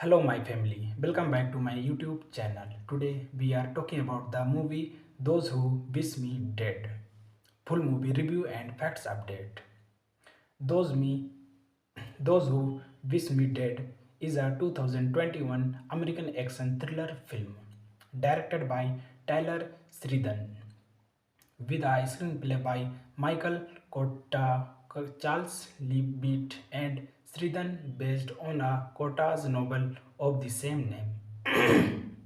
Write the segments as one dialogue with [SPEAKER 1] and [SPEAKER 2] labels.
[SPEAKER 1] Hello, my family. Welcome back to my YouTube channel. Today we are talking about the movie Those Who Wish Me Dead. Full movie review and facts update. Those Me, Those Who Wish Me Dead is a 2021 American action thriller film directed by Tyler Sheridan with a screenplay by Michael Cotta, Charles Leavitt, and Sheridan based on a Cotta's novel of the same name.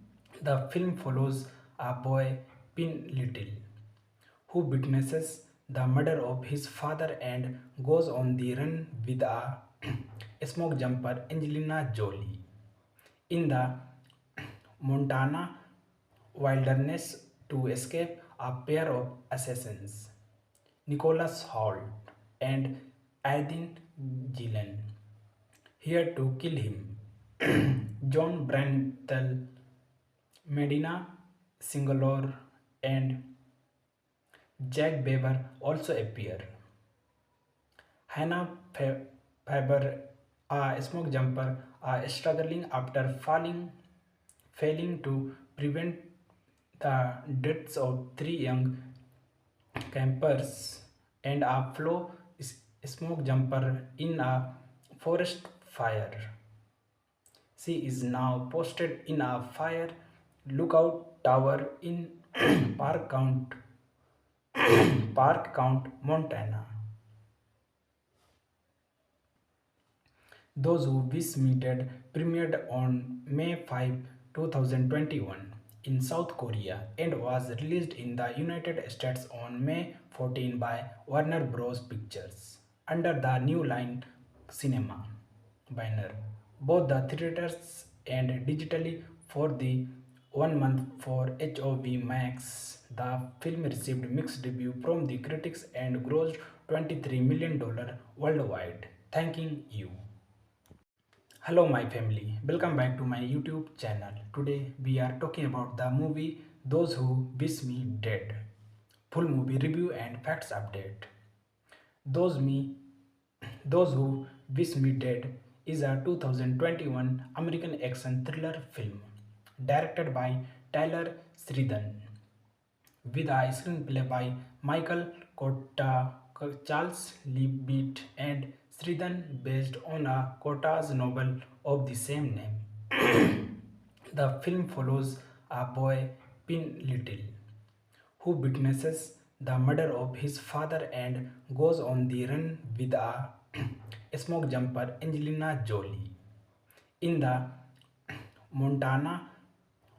[SPEAKER 1] The film follows a boy, Pin Little, who witnesses the murder of his father and goes on the run with a smoke jumper, Angelina Jolie. In the Montana wilderness to escape a pair of assassins, Nicholas Hoult and Aiden Gillen, here to kill him. John Brantel, Medina Singalore, and Jack Weber also appear. Hannah Faber, a smoke jumper, struggling after failing to prevent the deaths of three young campers, and a smoke jumper in a forest fire. She is now posted in a fire lookout tower in Park Count, Park Count, Montana. Those Who Wish Me Dead premiered on May 5, 2021 in South Korea and was released in the United States on May 14 by Warner Bros. Pictures under the New Line Cinema banner, both the theaters and digitally for the 1 month for HOV Max. The film received mixed review from the critics and grossed $23 million worldwide. Thanking you. Hello, my family. Welcome back to my YouTube channel. Today we are talking about the movie Those Who Wish Me Dead. Full movie review and facts update. Those Me, Those Who Wish Me Dead is a 2021 American action thriller film directed by Tyler Sheridan with a screenplay by Michael Cotta, Charles Leavitt, and Sheridan based on a Cotta's novel of the same name. The film follows a boy, Pin Little, who witnesses the murder of his father and goes on the run with a smoke jumper, Angelina Jolie. In the Montana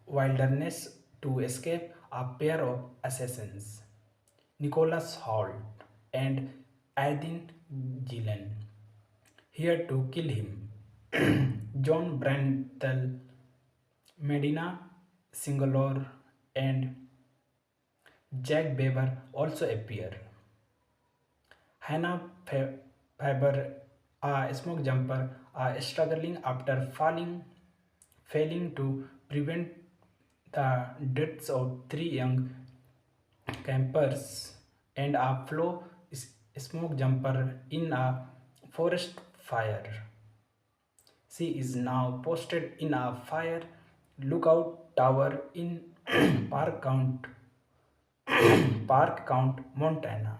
[SPEAKER 1] wilderness to escape a pair of assassins, Nicholas Hoult and Aiden Gillen, here to kill him. John Brantel, Medina Singalore, and Jack Weber also appear. Hannah Faber, a smoke jumper, struggling after failing to prevent the deaths of three young campers, and a smoke jumper in a forest fire. She is now posted in a fire lookout tower in Park Count, Park Count, Montana.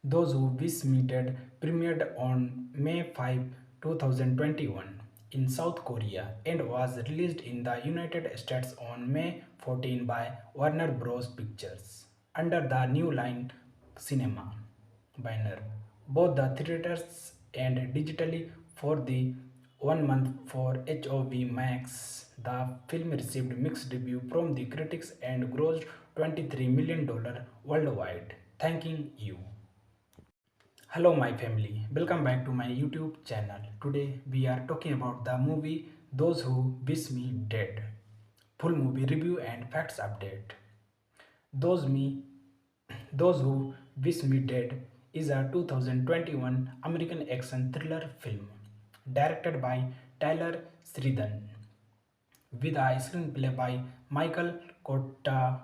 [SPEAKER 1] Those Who Wish Me Dead premiered on May 5, 2021 in South Korea and was released in the United States on May 14 by Warner Bros. Pictures under the New Line Cinema banner, both the theaters and digitally for the 1 month for HOV Max. The film received mixed review from the critics and grossed $23 million worldwide. Thanking you. Hello, my family. Welcome back to my YouTube channel. Today we are talking about the movie Those Who Wish Me Dead. Full movie review and facts update. Those Me, Those Who Wish Me Dead is a 2021 American action thriller film directed by Tyler Sheridan with a screenplay by Michael Cotta,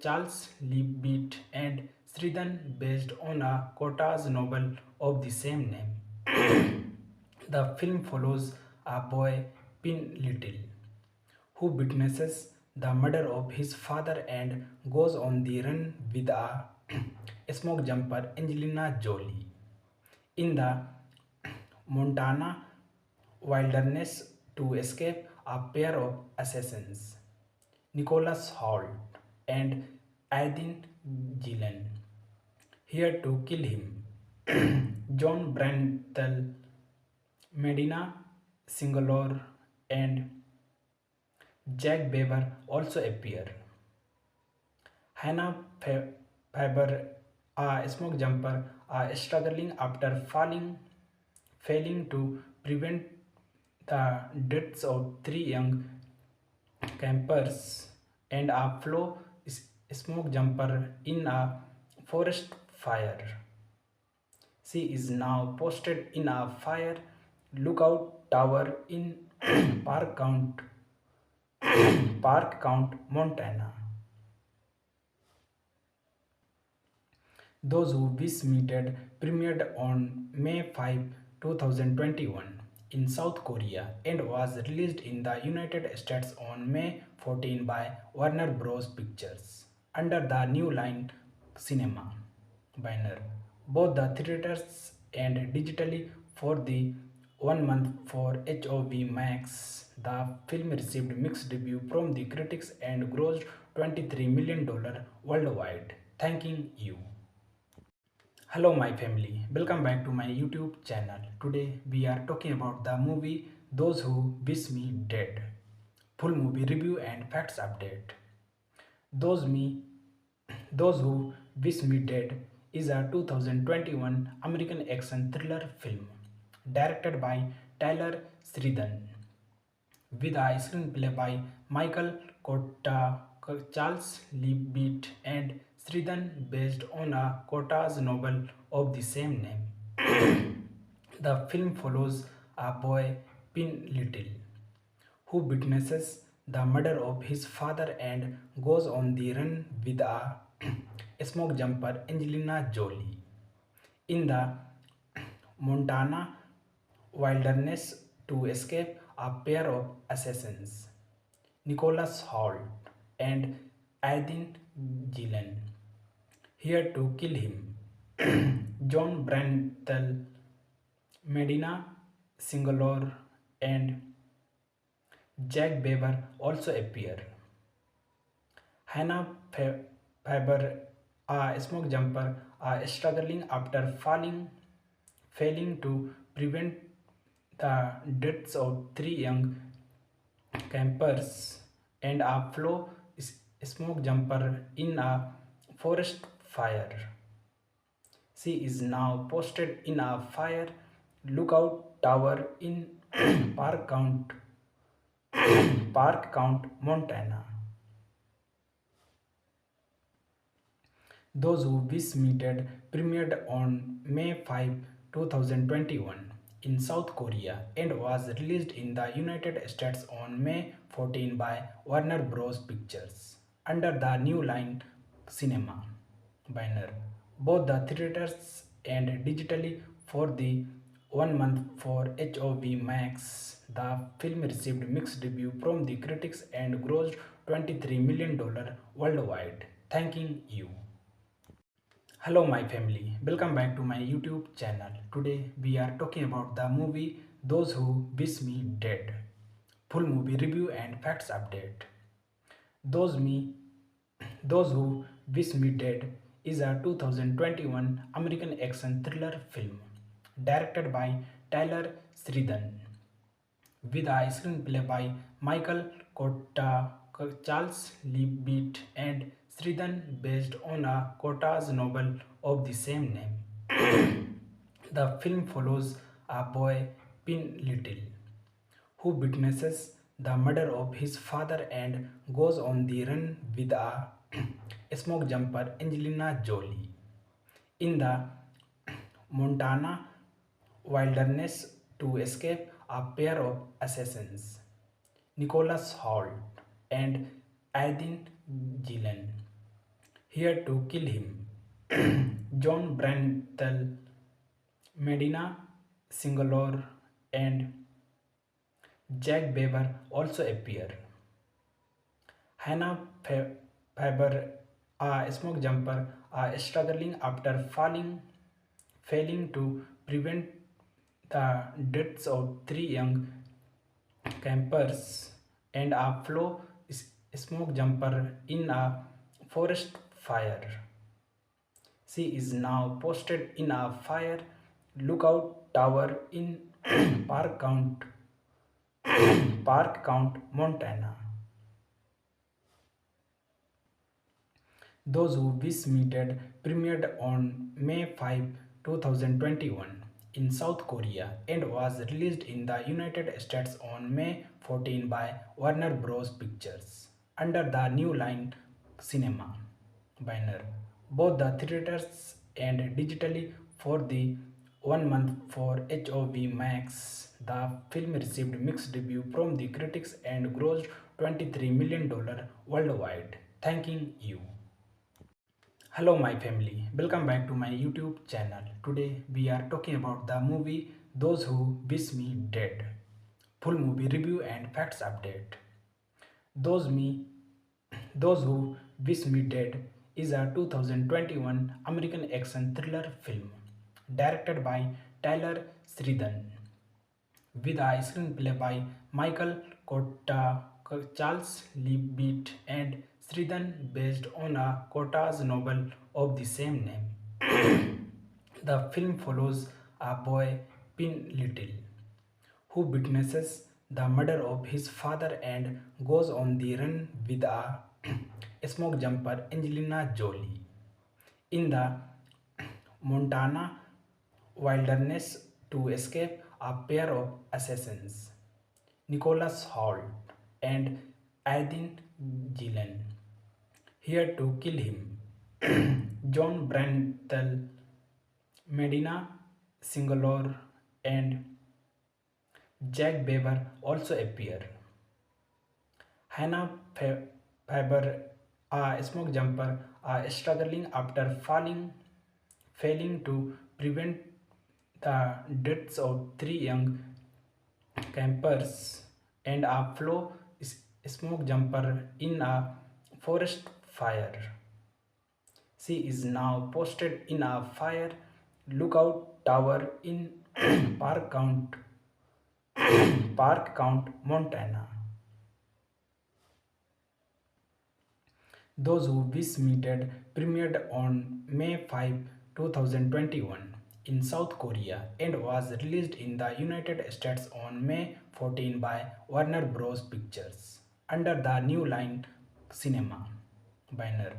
[SPEAKER 1] Charles Leavitt, and Sheridan based on a Cotta's novel of the same name. The film follows a boy, Pin Little, who witnesses the murder of his father and goes on the run with a smoke jumper, Angelina Jolie. In the Montana wilderness to escape a pair of assassins, Nicholas Hoult and Aidin Gillen, here to kill him. John Brantel, Medina Singalore, and Jack Weber also appear. Hannah Faber, a smoke jumper, struggling after failing to prevent the deaths of three young campers and a smoke jumper in a forest fire. She is now posted in a fire lookout tower in Park Count, Montana. Those Who Wish Me Dead premiered on May 5, 2021 in South Korea and was released in the United States on May 14 by Warner Bros. Pictures under the New Line Cinema banner, both the theaters and digitally for the 1 month for HOV Max. The film received mixed review from the critics and grossed $23 million worldwide. Thanking you. Hello my family, welcome back to my YouTube channel. Today we are talking about the movie Those Who Wish Me Dead. Full movie review and facts update. Those Me Those Who Wish Me Dead is a 2021 American action thriller film directed by Tyler Sheridan with a screenplay by Michael Cotta, Charles Leavitt, and Sheridan based on a Cotta's novel of the same name. The film follows a boy, Pin Little, who witnesses the murder of his father and goes on the run with a smoke jumper, Angelina Jolie. In the Montana wilderness to escape a pair of assassins, Nicholas Hoult and Aidin Gillen, here to kill him. John Brantel, Medina Singalore, and Jack Weber also appear. Hannah Faber, a smoke jumper, struggling after failing to prevent the deaths of three young campers and a smoke jumper in a forest fire. She is now posted in a fire lookout tower in Park Count, Montana. Those Who Wish Me Dead premiered on May 5, 2021 in South Korea and was released in the United States on May 14 by Warner Bros. Pictures under the New Line Cinema banner, both the theaters and digitally for the 1 month for HOV Max. The film received mixed review from the critics and grossed $23 million worldwide. Thanking you. Hello my family, welcome back to my YouTube channel. Today we are talking about the movie Those Who Wish Me Dead. Full movie review and facts update. Those Me Those Who Wish Me Dead is a 2021 American action thriller film directed by Tyler Sheridan with a screenplay by Michael Cotta, Charles Leavitt, and Sheridan based on a Cotta's novel of the same name. The film follows a boy, Pin Little, who witnesses the murder of his father and goes on the run with a smoke jumper, Angelina Jolie. In the Montana wilderness to escape a pair of assassins, Nicholas Hoult and Aidin Gillen, here to kill him. John Brantel, Medina Singalore, and Jack Weber also appear. Hannah Faber, a smoke jumper, struggling after failing to prevent the deaths of three young campers and a flow smoke jumper in a forest fire. She is now posted in a fire lookout tower in Park Count, Montana. Those Who Wish Me Dead premiered on May 5, 2021 in South Korea and was released in the United States on May 14 by Warner Bros. Pictures under the New Line Cinema banner, both the theaters and digitally for the 1 month for HOV Max. The film received mixed review from the critics and grossed $23 million worldwide. Thanking you. Hello my family, welcome back to my YouTube channel. Today we are talking about the movie Those Who Wish Me Dead. Full movie review and facts update. Those Me Those Who Wish Me Dead is a 2021 American action thriller film directed by Tyler Sheridan with a screenplay by Michael Cotta, Charles Leavitt, and Sheridan based on a Cotta's novel of the same name. The film follows a boy, Pin Little, who witnesses the murder of his father and goes on the run with a smoke jumper, Angelina Jolie. In the Montana wilderness to escape a pair of assassins, Nicholas Hoult and Aidin Gillen, here to kill him. John Brantel, Medina Singalore, and Jack Weber also appear. Hannah Faber, a smoke jumper, struggling after failing to prevent the deaths of three young campers and a flow smoke jumper in a forest fire. She is now posted in a fire lookout tower in Park Count, Montana. Those Who Wish Me Dead premiered on May 5, 2021 in South Korea and was released in the United States on May 14 by Warner Bros. Pictures under the New Line Cinema banner,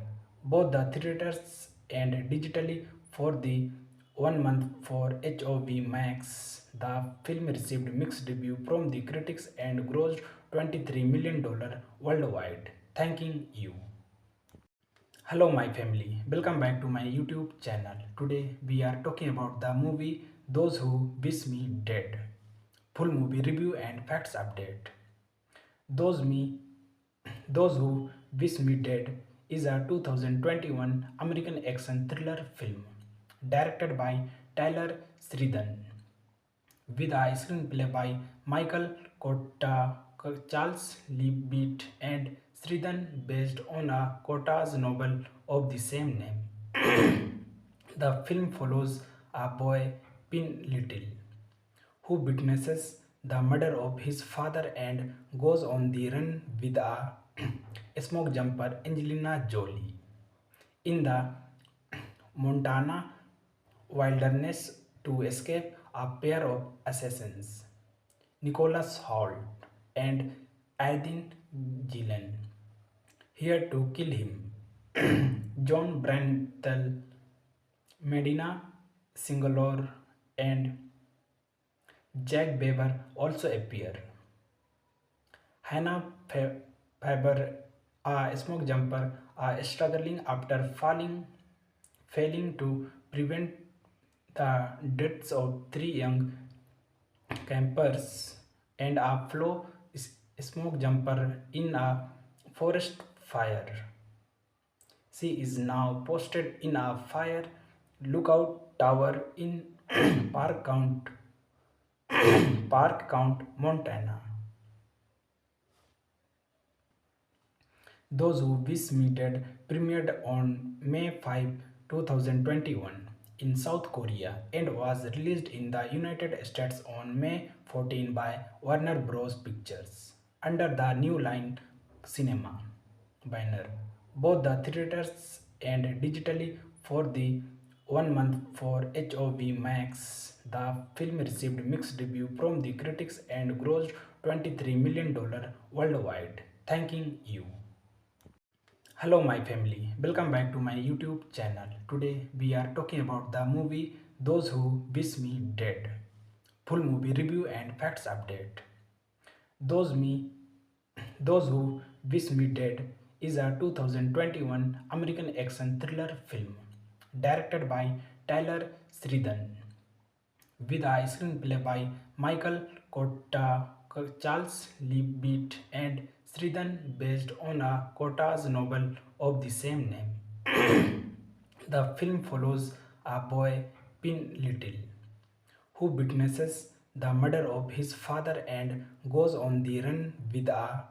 [SPEAKER 1] both the theaters and digitally for the 1 month for HOV Max. The film received mixed review from the critics and grossed $23 million worldwide. Thanking you. Hello my family, welcome back to my YouTube channel. Today we are talking about the movie Those Who Wish Me Dead. Full movie review and facts update. Those Me Those Who Wish Me Dead is a 2021 American action thriller film directed by Tyler Sheridan with a screenplay by Michael Cotta, Charles Leavitt, and Sheridan based on a Cotta's novel of the same name. The film follows a boy, Pin Little, who witnesses the murder of his father and goes on the run with a smoke jumper, Angelina Jolie. In the Montana wilderness to escape a pair of assassins, Nicholas Hoult and Aidin Gillen, here to kill him. John Brantel, Medina Singalore, and Jack Weber also appear. Hannah Faber, a smoke jumper, struggling after failing to prevent the deaths of three young campers and a flow smoke jumper in a forest fire. She is now posted in a fire lookout tower in Park Park Count, Montana. Those Who Wish Me Dead premiered on May 5, 2021 in South Korea and was released in the United States on May 14 by Warner Bros. Pictures under the New Line Cinema banner, both the theaters and digitally for the 1 month for HOV Max. The film received mixed review from the critics and grossed $23 million worldwide. Thanking you. Hello my family, welcome back to my YouTube channel. Today we are talking about the movie Those Who Wish Me Dead. Full movie review and facts update. Those Me Those Who Wish Me Dead is a 2021 American action thriller film directed by Tyler Sheridan with a screenplay by Michael Cotta, Charles Leavitt, and Sheridan based on a Cotta's novel of the same name. The film follows a boy, Pin Little, who witnesses the murder of his father and goes on the run with a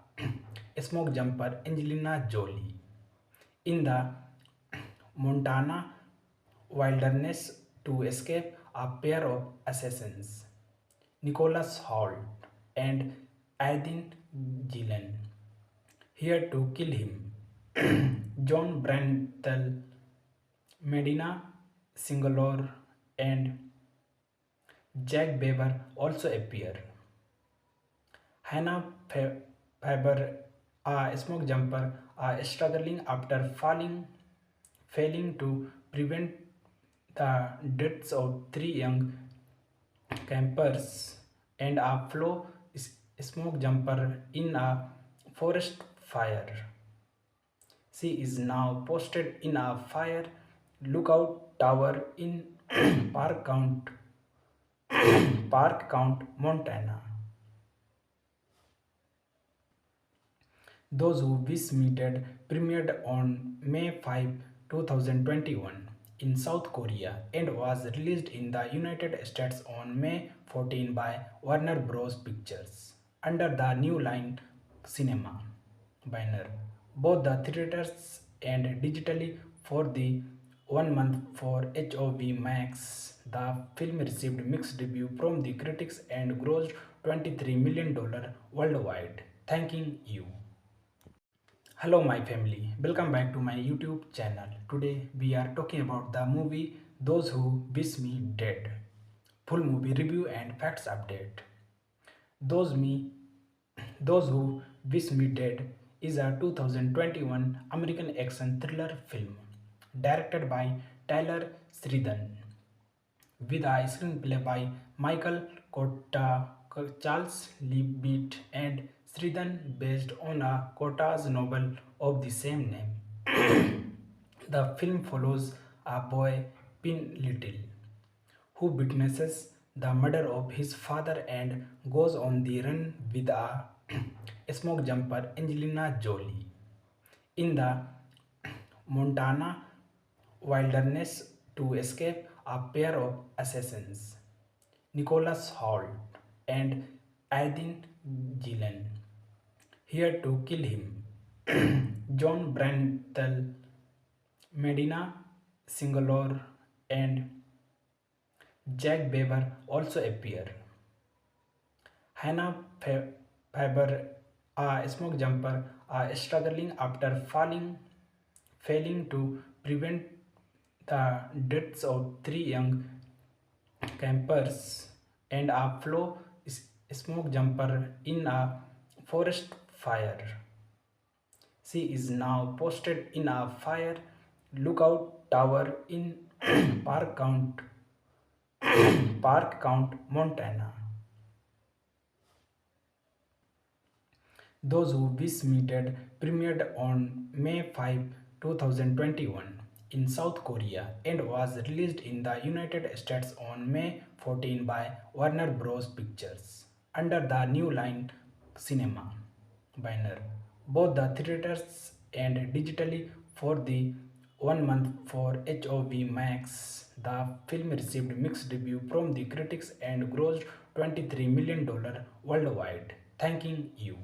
[SPEAKER 1] smoke jumper, Angelina Jolie. In the Montana wilderness to escape a pair of assassins, Nicholas Hoult and Aiden Gillen, here to kill him. John Brantel, Medina Singalore, and Jack Weber also appear. Hannah Faber, a smoke jumper, struggling after failing to prevent the deaths of three young campers, and a smoke jumper in a forest fire. She is now posted in a fire lookout tower in Park Count, Park Count, Montana. Those Who Wish Me Dead premiered on May 5, 2021 in South Korea and was released in the United States on May 14 by Warner Bros. Pictures under the New Line Cinema banner, both the theaters and digitally for the 1 month for HOV Max. The film received mixed review from the critics and grossed $23 million worldwide. Thanking you. Hello my family, welcome back to my YouTube channel. Today we are talking about the movie Those Who Wish Me Dead. Full movie review and facts update. Those Me Those Who Wish Me Dead is a 2021 American action thriller film directed by Tyler Sheridan with a screenplay by Michael Cotta, Charles Leavitt, and Sheridan based on a Cotta's novel of the same name. The film follows a boy, Pin Little, who witnesses the murder of his father and goes on the run with a smoke jumper, Angelina Jolie. In the Montana wilderness to escape a pair of assassins, Nicholas Hoult and Aiden Gillen, here to kill him. John Brantel, Medina Singalore, and Jack Weber also appear. Hannah Faber, a smoke jumper, struggling after failing to prevent the deaths of three young campers, and a smoke jumper in a forest fire. She is now posted in a fire lookout tower in Park Count, Park Count, Montana. Those Who Wish Me Dead premiered on May 5, 2021 in South Korea and was released in the United States on May 14 by Warner Bros. Pictures under the New Line Cinema banner, both the theaters and digitally for the 1 month for HOV Max. The film received mixed review from the critics and grossed $23 million worldwide. Thanking you.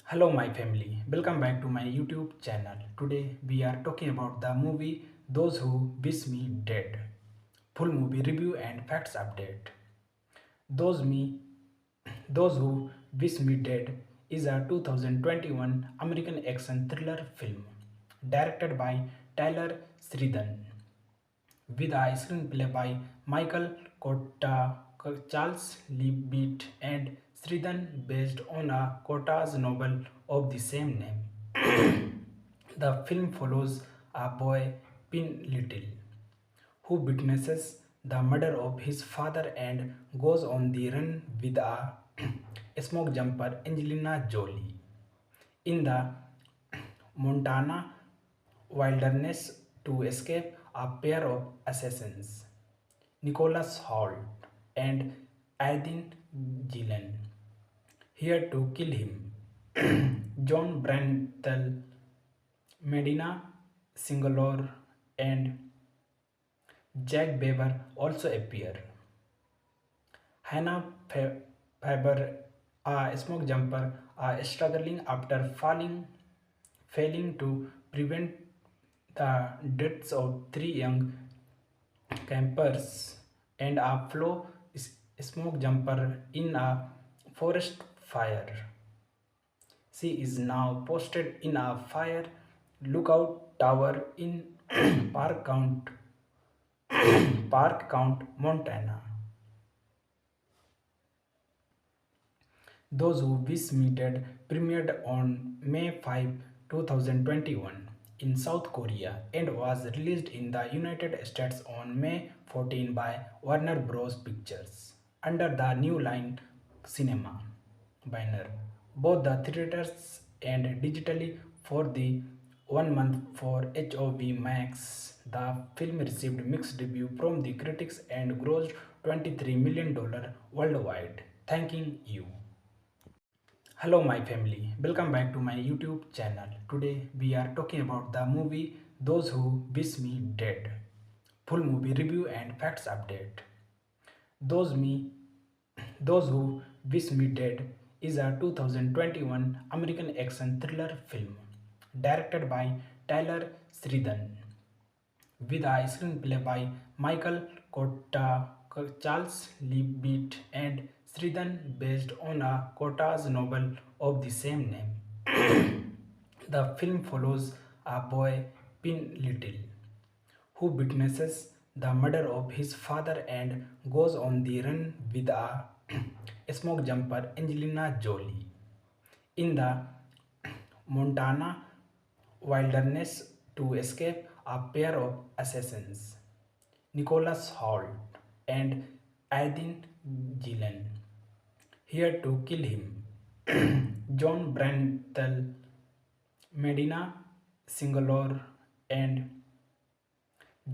[SPEAKER 1] Hello my family, welcome back to my YouTube channel. Today we are talking about the movie Those Who Wish Me Dead. Full movie review and facts update. Those Me Those Who Wish Me Dead is a 2021 American action thriller film directed by Tyler Sheridan with a screenplay by Michael Cotta, Charles Leavitt, and Sheridan based on a Cotta's novel of the same name. The film follows a boy, Pin Little, who witnesses the murder of his father and goes on the run with a smoke jumper, Angelina Jolie. In the Montana wilderness to escape a pair of assassins, Nicholas Hoult and Aidin Gillen, here to kill him. John Brantel, Medina Singalore, and Jack Weber also appear. Hannah Faber, a smoke jumper, struggling after failing to prevent the deaths of three young campers and a flow smoke jumper in a forest fire. She is now posted in a fire lookout tower in Park Count, Montana. Those Who Wish Me Dead premiered on May 5, 2021 in South Korea and was released in the United States on May 14 by Warner Bros. Pictures under the New Line Cinema banner, both the theaters and digitally for the 1 month for HOV Max. The film received mixed review from the critics and grossed $23 million worldwide. Thanking you. Hello my family, welcome back to my YouTube channel. Today we are talking about the movie Those Who Wish Me Dead. Full movie review and facts update. Those Me Those Who Wish Me Dead is a 2021 American action thriller film directed by Tyler Sheridan with a screenplay by Michael Cotta, Charles Leavitt, and Sheridan based on a Cotta's novel of the same name. The film follows a boy, Pin Little, who witnesses the murder of his father and goes on the run with a smoke jumper, Angelina Jolie. In the Montana wilderness to escape a pair of assassins, Nicholas Hoult and Aidin Gillen, here to kill him. John Brantel, Medina Singalore, and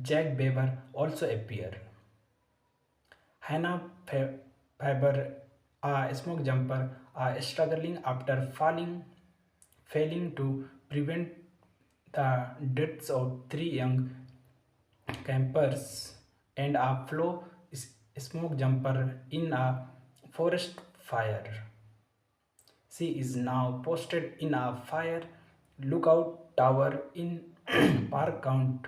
[SPEAKER 1] Jack Weber also appear. Hannah Faber, a smoke jumper, struggling after failing to prevent the deaths of three young campers and a flow smoke jumper in a forest fire. She is now posted in a fire lookout tower in Park Count,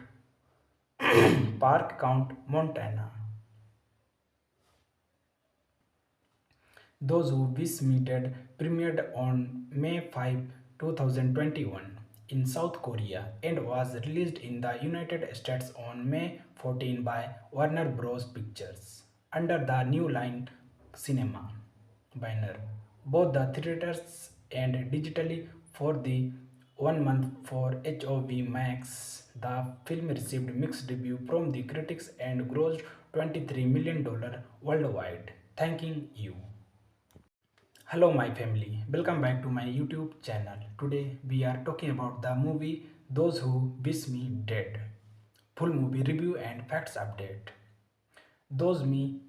[SPEAKER 1] Montana. Those Who Wish Me Dead premiered on May 5, 2021 in South Korea and was released in the United States on May 14 by Warner Bros. Pictures under the New Line Cinema banner, both the theaters and digitally for the 1 month for HOV Max. The film received mixed review from the critics and grossed $23 million worldwide. Thanking you. Hello my family, welcome back to my YouTube channel. Today we are talking about the movie Those Who Wish Me Dead. Full movie review and facts update. Those Me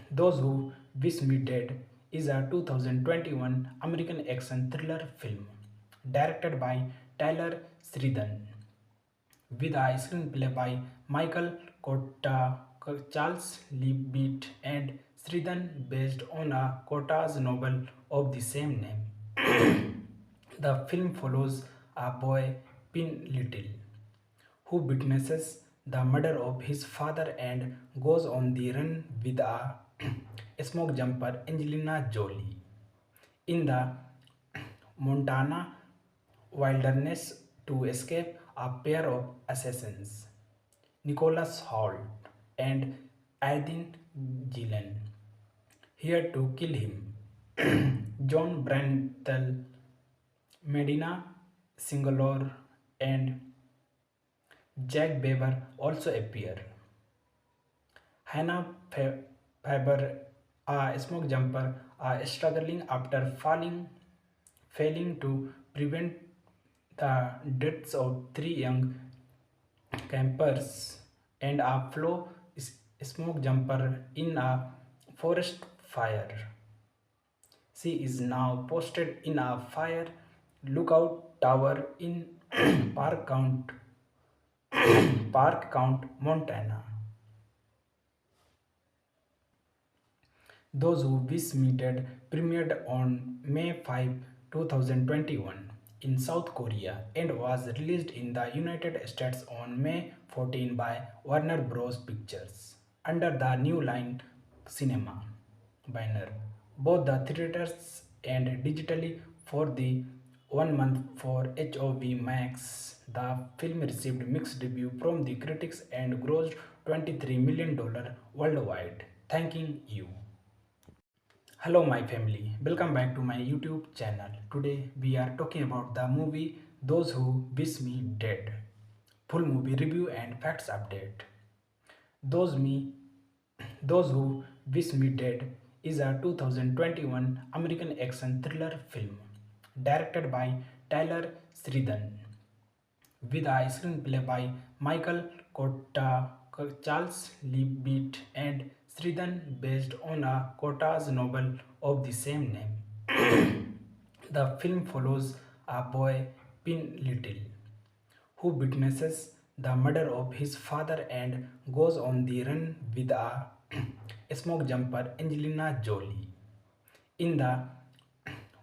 [SPEAKER 1] Those Who Wish Me Dead is a 2021 American action thriller film directed by Tyler Sheridan with a screenplay by Michael Kotta, Charles Leavitt, and Sridhan, based on a Kotta's novel of the same name. The film follows a boy, Pin Little, who witnesses the murder of his father and goes on the run with a smoke jumper, Angelina Jolie. In the Montana wilderness to escape a pair of assassins, Nicholas Hoult and Aydin Gillen, here to kill him. John Brantel, Medina Singalore, and Jack Weber also appear. Hannah Faber, a smoke jumper, struggling after failing to prevent the deaths of three young campers, and a flow smoke jumper in a forest fire. She is now posted in a fire lookout tower in Park Count, Montana. Those Who Wish Me Dead premiered on May 5, 2021 in South Korea and was released in the United States on May 14 by Warner Bros. Pictures under the New Line Cinema banner, both the theaters and digitally for the 1 month for HOV Max. The film received mixed review from the critics and grossed $23 million worldwide. Thanking you. Hello my family, welcome back to my YouTube channel. Today we are talking about the movie Those Who Wish Me Dead. Full movie review and facts update. Those Me Those Who Wish Me Dead is a 2021 American action thriller film directed by Tyler Sheridan with a screenplay by Michael Kotta, Charles Leavitt, and Sridhan, based on a Kotta's novel of the same name. The film follows a boy, Pin Little, who witnesses the murder of his father and goes on the run with a smoke jumper, Angelina Jolie. In the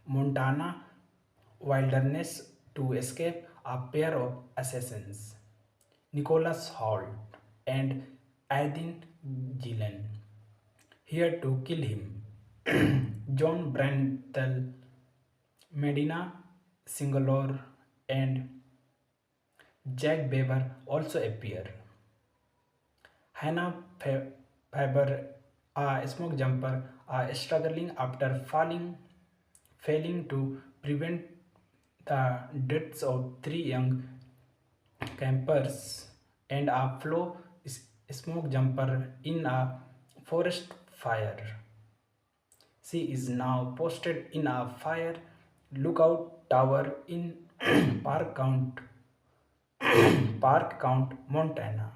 [SPEAKER 1] Montana wilderness to escape a pair of assassins, Nicholas Hoult and Aydin Gillen, here to kill him. John Brantel, Medina Singalore, and Jack Weber also appear. Hannah Faber, a smoke jumper, struggling after failing to prevent the deaths of three young campers, and a flow smoke jumper in a forest fire. She is now posted in a fire lookout tower in Park Count, Montana.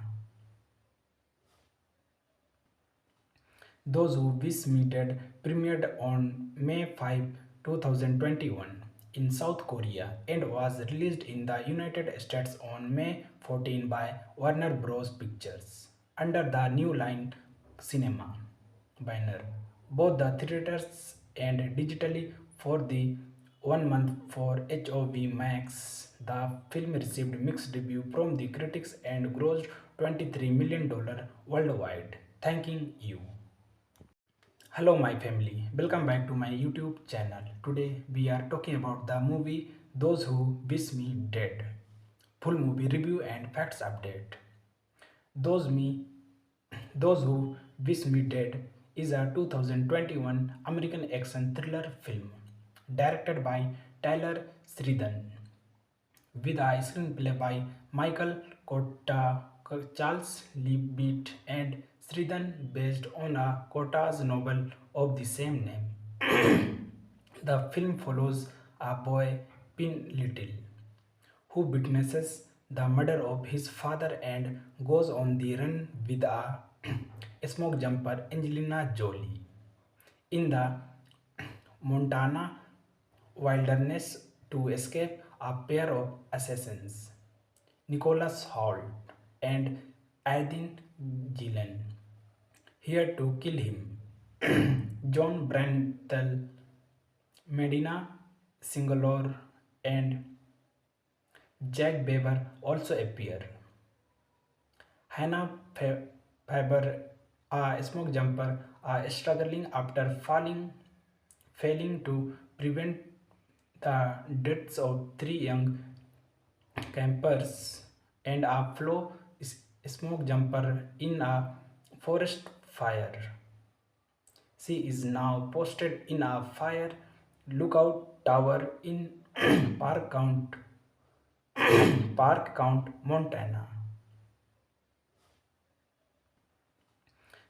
[SPEAKER 1] Those Who Wish Me Dead premiered on May 5, 2021 in South Korea and was released in the United States on May 14 by Warner Bros. Pictures under the New Line Cinema banner, both the theaters and digitally for the 1 month for HOV Max. The film received mixed review from the critics and grossed $23 million worldwide. Thanking you. Hello my family, welcome back to my YouTube channel. Today we are talking about the movie Those Who Wish Me Dead. Full movie review and facts update. Those Me Those Who Wish Me Dead is a 2021 American action thriller film directed by Tyler Sheridan with a screenplay by Michael Kotta, Charles Leavitt, and Sridhan, based on a Kotta's novel of the same name. The film follows a boy, Pin Little, who witnesses the murder of his father and goes on the run with a smoke jumper, Angelina Jolie. In the Montana wilderness to escape a pair of assassins, Nicholas Hoult, and Aidin Gillen, here to kill him. John Brantel, Medina Singalore, and Jack Beber also appear. Hannah Faber, a smoke jumper, struggling after failing to prevent the deaths of three young campers, and a smoke jumper in a forest fire. She is now posted in a fire lookout tower in Park Count, Montana.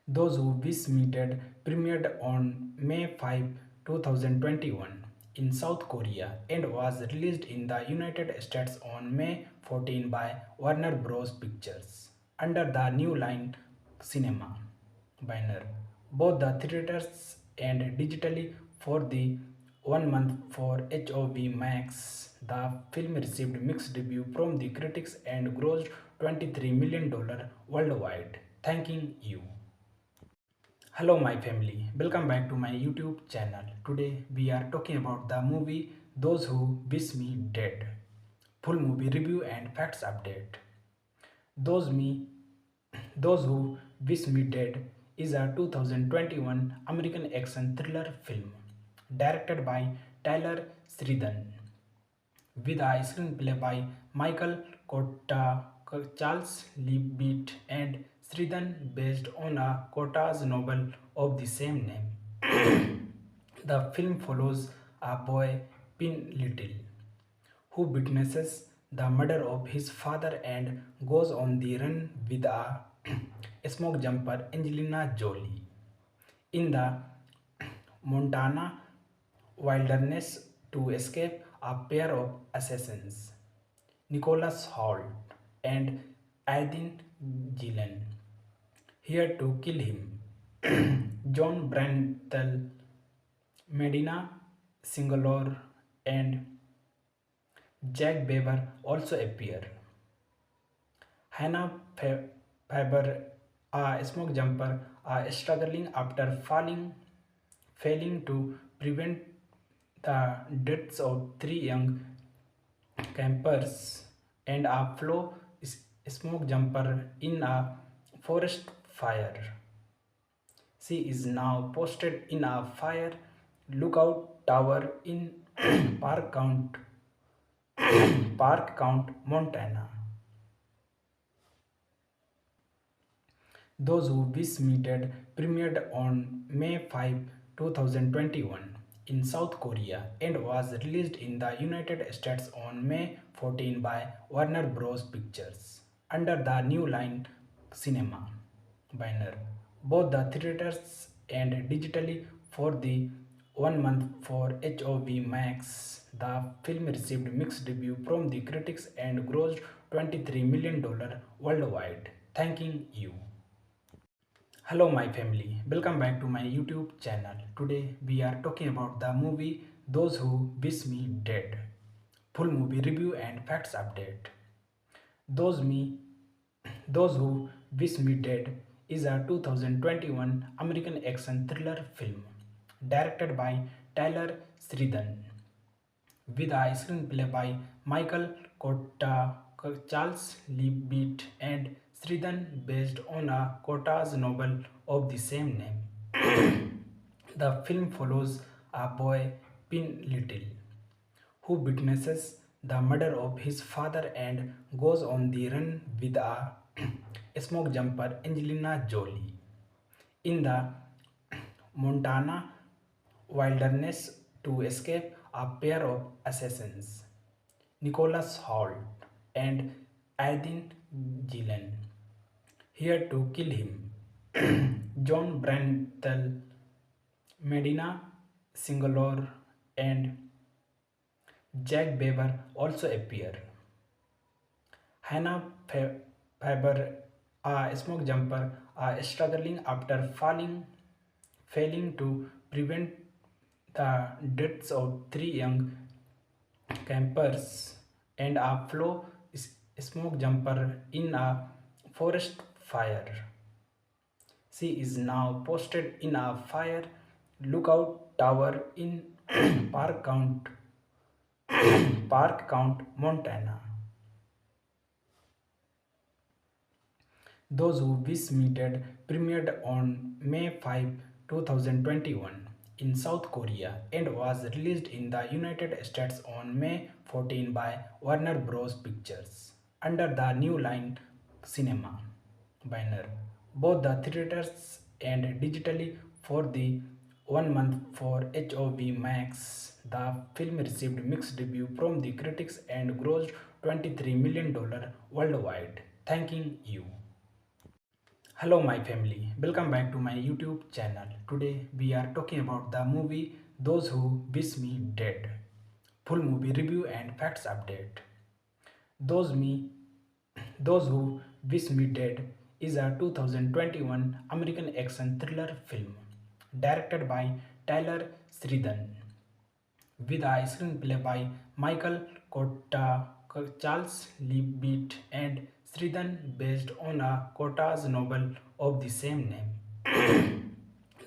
[SPEAKER 1] Those Who Wish Me Dead premiered on May 5, 2021 in South Korea and was released in the United States on May 14 by Warner Bros. Pictures under the New Line Cinema banner, both the theaters and digitally for the 1 month for HOV Max. The film received mixed review from the critics and grossed $23 million worldwide. Thanking you. Hello my family, welcome back to my YouTube channel. Today we are talking about the movie Those Who Wish Me Dead. Full movie review and facts update. Those Me Those Who Wish Me Dead is a 2021 American action thriller film directed by Tyler Sheridan with a screenplay by Michael Cotta, Charles Leavitt, and Sheridan based on a Cotta's novel of the same name. The film follows a boy, Pin Little, who witnesses the murder of his father and goes on the run with a smoke jumper, Angelina Jolie, in the Montana wilderness to escape a pair of assassins, Nicholas Hoult and Aidin Gillen, here to kill him. John Brantel, Medina Singalore, and Jack Beber also appear. Hannah Faber, a smoke jumper, struggling after failing to prevent the deaths of three young campers, and a smoke jumper in a forest fire. She is now posted in a fire lookout tower in Park Count, Montana. Those Who Wish Me Dead premiered on May 5, 2021 in South Korea and was released in the United States on May 14 by Warner Bros. Pictures under the New Line Cinema banner, both the theaters and digitally for the 1 month for HOV Max. The film received mixed review from the critics and grossed $23 million worldwide. Thanking you. Hello my family, welcome back to my YouTube channel. Today we are talking about the movie Those Who Wish Me Dead. Full movie review and facts update. Those Me Those Who Wish Me Dead is a 2021 American action thriller film directed by Tyler Sheridan with a screenplay by Michael Cotta, Charles Leavitt, and Sheridan based on a Cotta's novel of the same name. The film follows a boy, Pin Little, who witnesses the murder of his father and goes on the run with a smoke jumper, Angelina Jolie, in the Montana wilderness to escape a pair of assassins, Nicholas Hoult and Aidin Gillen, here to kill him. John Brantel, Medina Singalore, and Jack Beber also appear. Hannah Faber, a smoke jumper, struggling after failing to prevent the deaths of three young campers, and a smoke jumper in a forest fire. She is now posted in a fire lookout tower in Park Count, Park Count, Montana. Those Who Wish Me Dead premiered on May 5, 2021 in South Korea and was released in the United States on May 14 by Warner Bros. Pictures under the New Line Cinema banner, both the theaters and digitally for the 1 month for HOV Max. The film received mixed review from the critics and grossed $23 million worldwide. Thanking you. Hello my family, welcome back to my YouTube channel. Today we are talking about the movie Those Who Wish Me Dead. Full movie review and facts update. Those Me Those Who Wish Me Dead is a 2021 American action thriller film directed by Tyler Sheridan with a screenplay by Michael Cotta, Charles Leavitt, and Sheridan based on a Cotta's novel of the same name.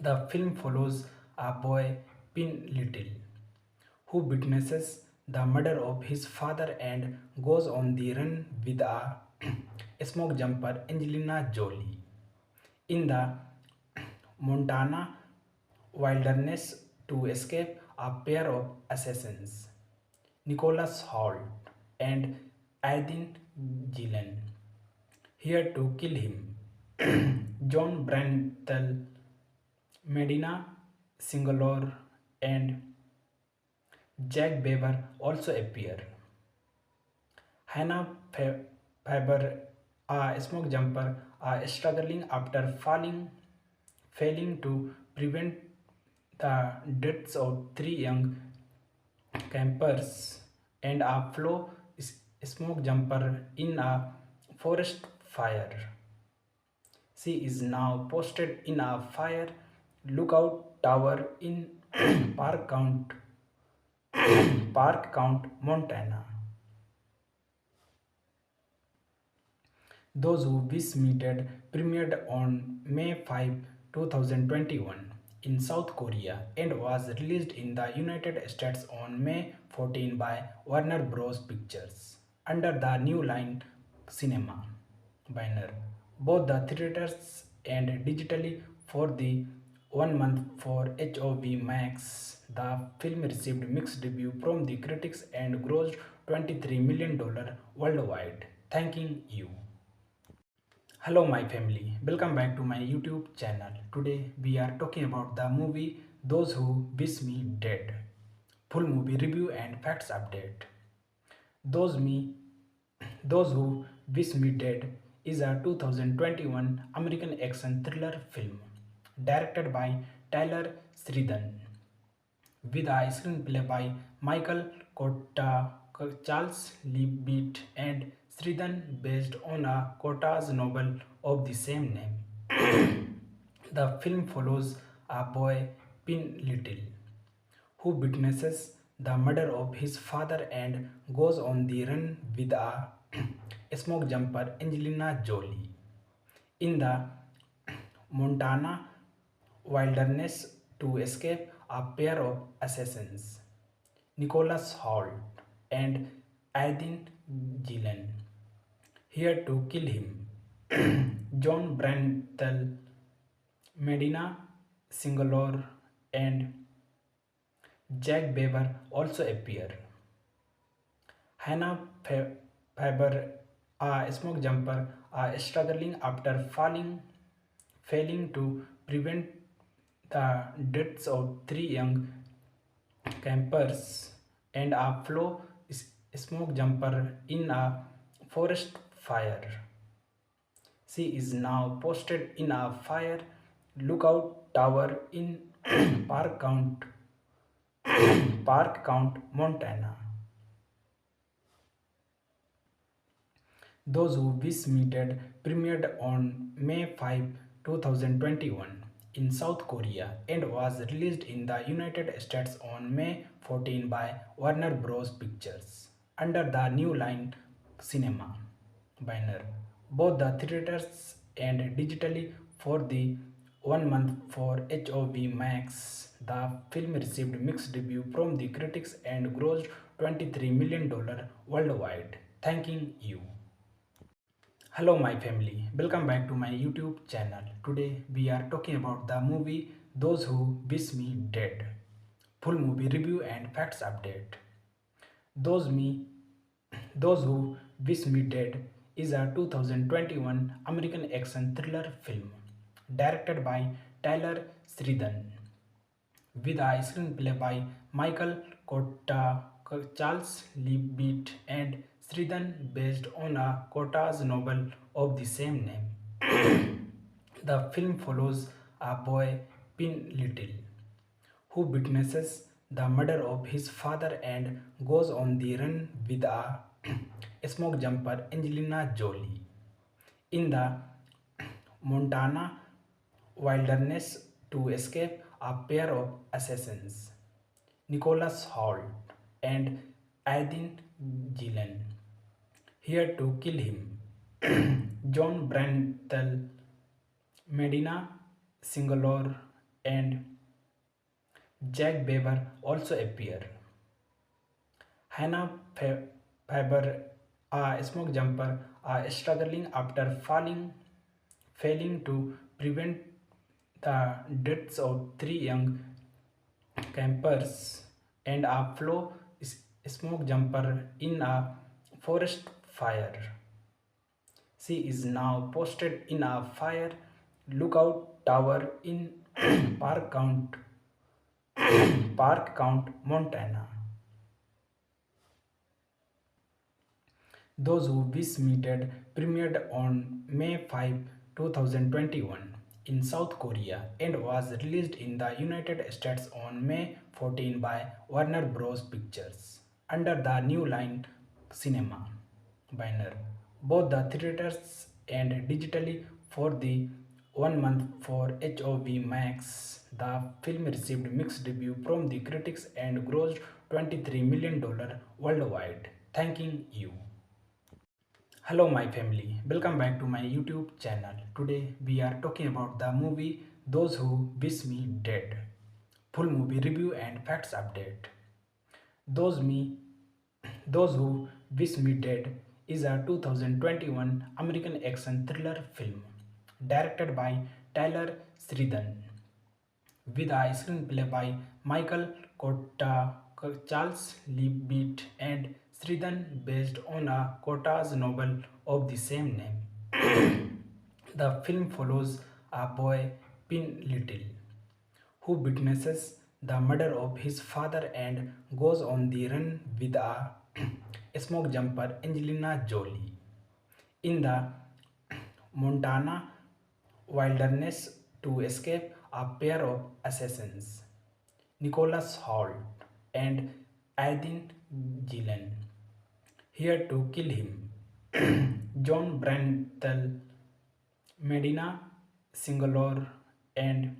[SPEAKER 1] The film follows a boy, Pin Little, who witnesses the murder of his father and goes on the run with a smoke jumper, Angelina Jolie. In the Montana wilderness to escape a pair of assassins, Nicholas Hoult and Aydin Gillen, here to kill him. John Brantel, Medina Singalore, and Jack Weber also appear. Hannah Faber, a smoke jumper, struggling after failing to prevent the deaths of three young campers, and a smoke jumper in a forest fire. She is now posted in a fire lookout tower in Park Count, Park Count, Montana. Those Who Wish Me Dead premiered on May 5, 2021 in South Korea and was released in the United States on May 14 by Warner Bros. Pictures under the New Line Cinema banner, both the theaters and digitally for the 1 month for HOV Max. The film received mixed review from the critics and grossed $23 million worldwide. Thanking you. Hello my family, welcome back to my YouTube channel. Today we are talking about the movie Those Who Wish Me Dead. Full movie review and facts update. Those Me Those Who Wish Me Dead is a 2021 American action thriller film directed by Tyler Sheridan with a screenplay by Michael Cotta, Charles Leavitt, and Sheridan based on a Cotta's novel of the same name. The film follows a boy, Pin Little, who witnesses the murder of his father and goes on the run with a smoke jumper, Angelina Jolie. In the Montana wilderness to escape a pair of assassins, Nicholas Hoult and Aydin Gillen, here to kill him. John Brantel, Medina Singalore, and Jack Weber also appear. Hannah Faber, a smoke jumper, struggling after failing to prevent the deaths of three young campers, and a smoke jumper in a forest fire. She is now posted in a fire lookout tower in Park Count, Park Count, Montana. Those Who Wish Me Dead premiered on May 5, 2021 in South Korea and was released in the United States on May 14 by Warner Bros. Pictures under the New Line Cinema Banner, both the theaters and digitally for the 1 month for HOV Max. The film received mixed review from the critics and grossed $23 million worldwide. Thanking you. Hello my family, welcome back to my YouTube channel. Today we are talking about the movie Those Who Wish Me Dead. Full movie review and facts update. Those Me Those Who Wish Me Dead is a 2021 American action thriller film directed by Tyler Sheridan with a screenplay by Michael Cotta, Charles Leavitt, and Sheridan based on a Cotta's novel of the same name. The film follows a boy, Pin Little, who witnesses the murder of his father and goes on the run with a smoke jumper Angelina Jolie. In the Montana wilderness to escape a pair of assassins, Nicholas Hoult and Aidin Gillen, here to kill him. John Brantel, Medina Singalore, and Jack Weber also appear. Hannah Faber, a smoke jumper, struggling after failing to prevent the deaths of three young campers and a flow smoke jumper in a forest fire. She is now posted in a fire lookout tower in Park Count, Montana. Those Who Wish Me Dead premiered on May 5, 2021 in South Korea and was released in the United States on May 14 by Warner Bros. Pictures under the New Line Cinema banner. Both the theaters and digitally for the 1 month for HOV Max. The film received mixed review from the critics and grossed $23 million worldwide. Thanking you. Hello my family, welcome back to my YouTube channel. Today we are talking about the movie Those Who Wish Me Dead. Full movie review and facts update. Those Me Those Who Wish Me Dead is a 2021 American action thriller film directed by Tyler Sheridan with a screenplay by Michael Cotta, Charles Leavitt, and Sheridan based on a Cotta's novel of the same name. The film follows a boy, Pin Little, who witnesses the murder of his father and goes on the run with a smoke jumper Angelina Jolie. In the Montana wilderness to escape a pair of assassins, Nicholas Hoult and Aidin Gillen, here to kill him. John Brantel, Medina Singalore, and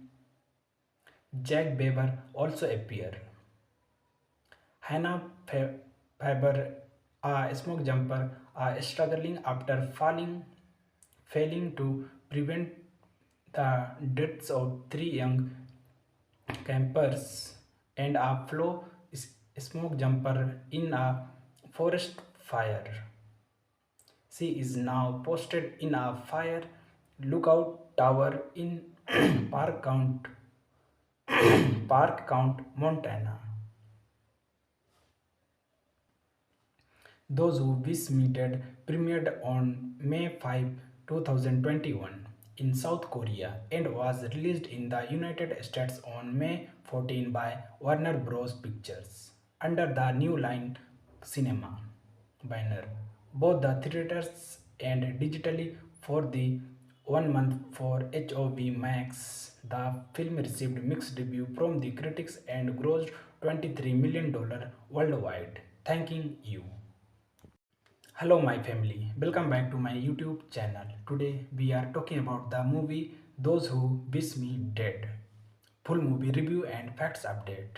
[SPEAKER 1] Jack Weber also appear. Hannah Faber, a smoke jumper, struggling after failing to prevent the deaths of three young campers and a flow smoke jumper in a forest fire. She is now posted in a fire lookout tower in Park Count, Montana. Those Who Wish Me Dead premiered on May 5, 2021 in South Korea and was released in the United States on May 14 by Warner Bros. Pictures under the New Line Cinema banner. Both the theaters and digitally for the 1 month for HOV Max. The film received mixed review from the critics and grossed $23 million worldwide. Thanking you. Hello my family, welcome back to my YouTube channel. Today we are talking about the movie Those Who Wish Me Dead. Full movie review and facts update.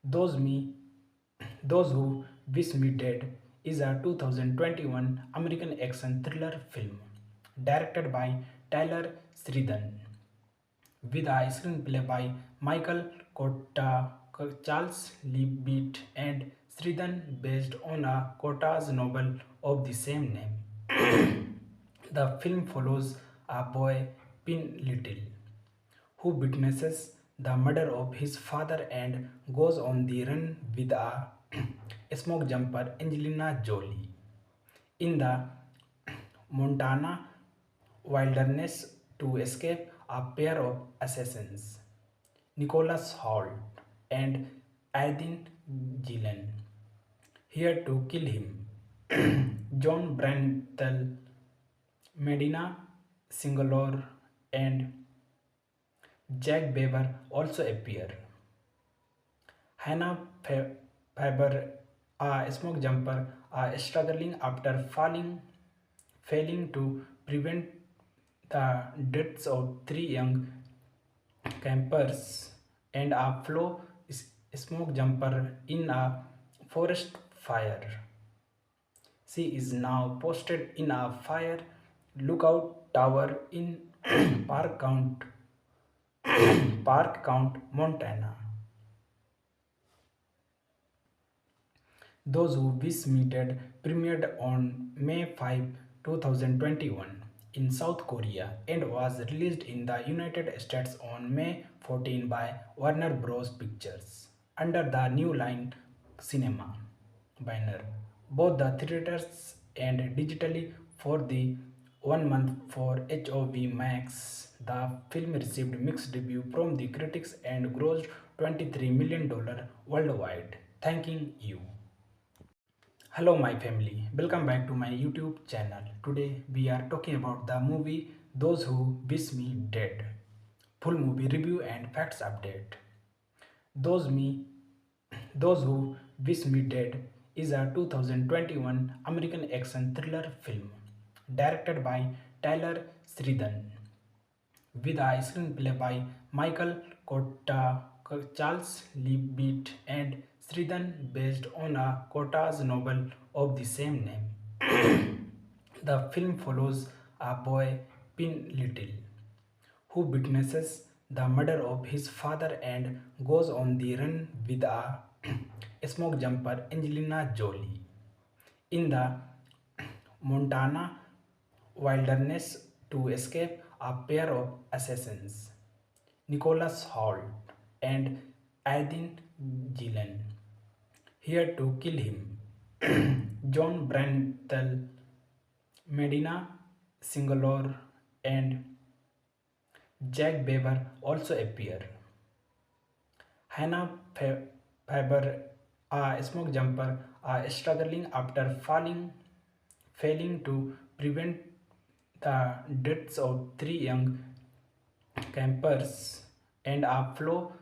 [SPEAKER 1] Those Me Those Who Wish Me Dead is a 2021 American action thriller film directed by Tyler Sheridan with a screenplay by Michael Cotta, Charles Leavitt, and Sheridan based on a Cotta's novel of the same name. The film follows a boy, Pin Little, who witnesses the murder of his father and goes on the run with a smoke jumper, Angelina Jolie. In the Montana wilderness to escape a pair of assassins, Nicholas Hoult and Aydin Gillen, here to kill him. John Brantel, Medina Singalore, and Jack Beaver also appear. Hannah Faber, a smoke jumper, struggling after failing to prevent the deaths of three young campers, and a flow smoke jumper in a forest fire. She is now posted in a fire lookout tower in Park Count, Park Count, Montana. Those Who Wish Me Dead premiered on May 5, 2021 in South Korea and was released in the United States on May 14 by Warner Bros. Pictures under the New Line Cinema banner, both the theaters and digitally for the 1 month for HOV Max. The film received mixed review from the critics and grossed $23 million worldwide. Thanking you. Hello my family, welcome back to my YouTube channel. Today we are talking about the movie Those Who Wish Me Dead. Full movie review and facts update. Those Me Those Who Wish Me Dead is a 2021 American action thriller film directed by Tyler Sheridan with a screenplay by Michael Cotta, Charles Leavitt, and Sheridan based on a Cotta's novel of the same name. The film follows a boy, Pin Little, who witnesses the murder of his father and goes on the run with a smoke jumper, Angelina Jolie. In the Montana wilderness to escape a pair of assassins, Nicholas Hoult and Aydin Gillen, here to kill him. John Brantel, Medina Singalore, and Jack Beaver also appear. Hannah Faber, a smoke jumper, struggling after failing to prevent the deaths of three young campers, and a flow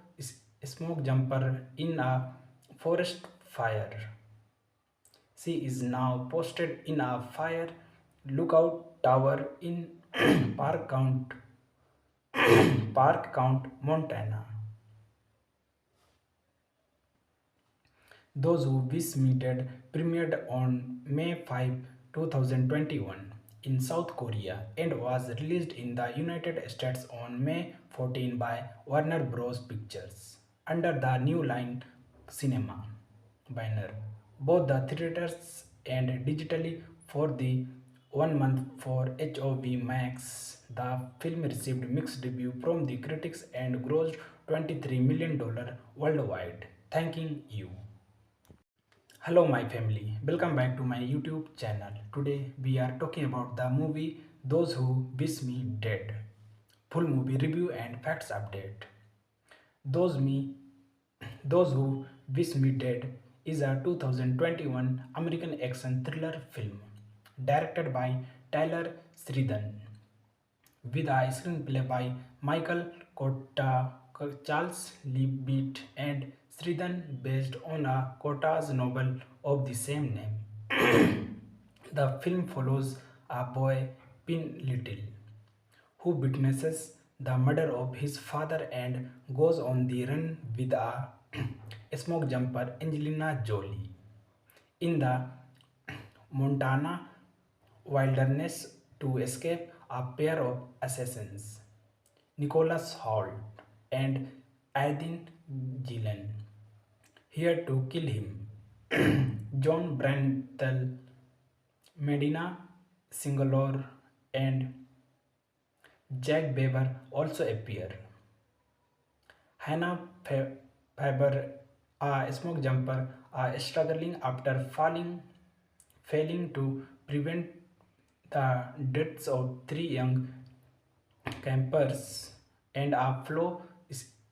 [SPEAKER 1] smoke jumper in a forest fire. She is now posted in a fire lookout tower in Park Count, Park Count, Montana. Those Who Wish Me Dead premiered on May 5, 2021 in South Korea and was released in the United States on May 14 by Warner Bros. Pictures under the New Line Cinema banner, both the theaters and digitally for the 1 month for HOV Max. The film received mixed review from the critics and grossed $23 million worldwide. Thanking you. Hello my family, welcome back to my YouTube channel. Today we are talking about the movie Those Who Wish Me Dead. Full movie review and facts update. Those Me Those Who Wish Me Dead is a 2021 American action thriller film directed by Tyler Sheridan with a screenplay by Michael Cotta, Charles Leavitt, and Sheridan based on a Cotta's novel of the same name. The film follows a boy, Pin Little, who witnesses the murder of his father and goes on the run with a smoke jumper, Angelina Jolie. In the Montana wilderness to escape a pair of assassins, Nicholas Hoult and Aydin Gillen, here to kill him. John Brenthal, Medina Singalore, and Jack Weber also appear. Hannah Faber, a smoke jumper, struggling after failing to prevent the deaths of three young campers and a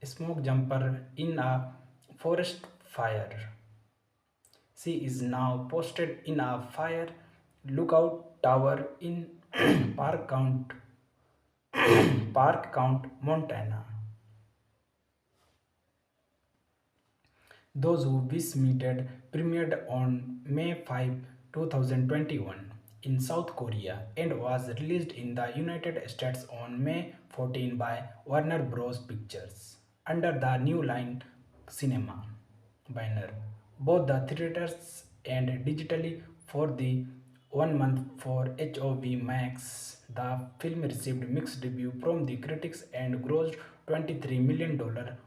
[SPEAKER 1] smoke jumper in a forest fire. She is now posted in a fire lookout tower in Park Count, Montana. Those Who Wish Me Dead premiered on May 5, 2021 in South Korea and was released in the United States on May 14 by Warner Bros. Pictures under the New Line Cinema banner, both the theaters and digitally for the 1 month for HOV Max. The film received mixed review from the critics and grossed $23 million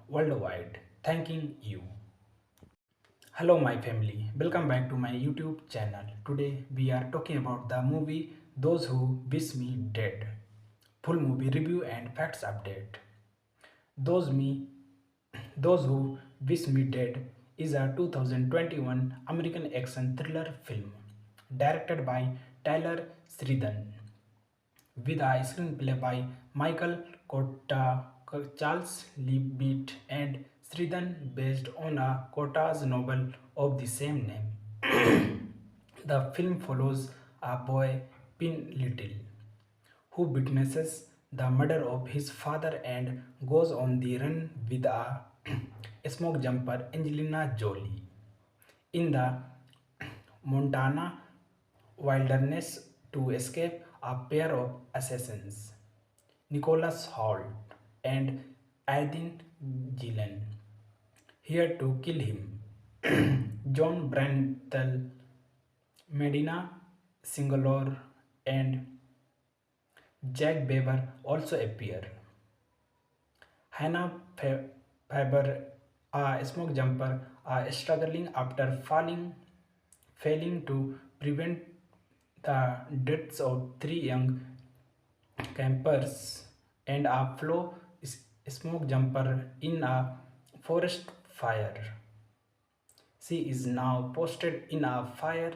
[SPEAKER 1] worldwide. Thanking you. Hello my family, welcome back to my YouTube channel. Today we are talking about the movie Those Who Wish Me Dead. Full movie review and facts update. Those Me Those Who Wish Me Dead is a 2021 American action thriller film directed by Tyler Sheridan with a screenplay by Michael Cotta, Charles Leavitt, and Sheridan based on a Cotta's novel of the same name. The film follows a boy, Pin Little, who witnesses the murder of his father and goes on the run with a smoke jumper, Angelina Jolie. In the Montana wilderness to escape a pair of assassins, Nicholas Hoult and Aydin Gillen, here to kill him. John Brenthal, Medina Singalore, and Jack Weber also appear. Hannah Faber, a smoke jumper, struggling after failing to prevent the deaths of three young campers and a smoke jumper in a forest fire. She is now posted in a fire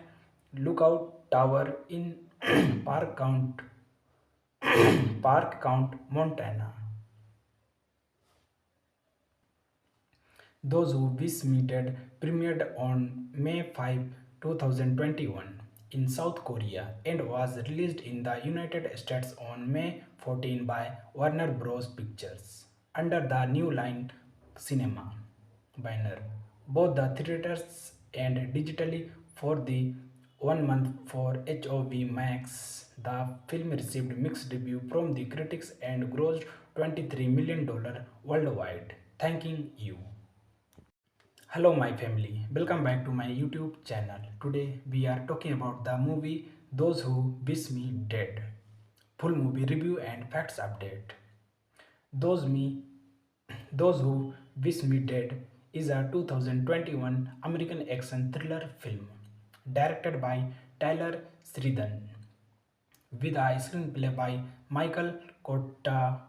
[SPEAKER 1] lookout tower in Park Count, Montana. Those Who Wish Me Dead premiered on May 5, 2021 in South Korea and was released in the United States on May 14 by Warner Bros. Pictures under the New Line Cinema banner, both the theaters and digitally for the 1 month for HOV Max. The film received mixed review from the critics and grossed $23 million worldwide. Thanking you. Hello my family, welcome back to my YouTube channel. Today we are talking about the movie Those Who Wish Me Dead. Full movie review and facts update. Those Me Those Who Wish Me Dead is a 2021 American action thriller film directed by Tyler Sheridan with a screenplay by Michael Cotta,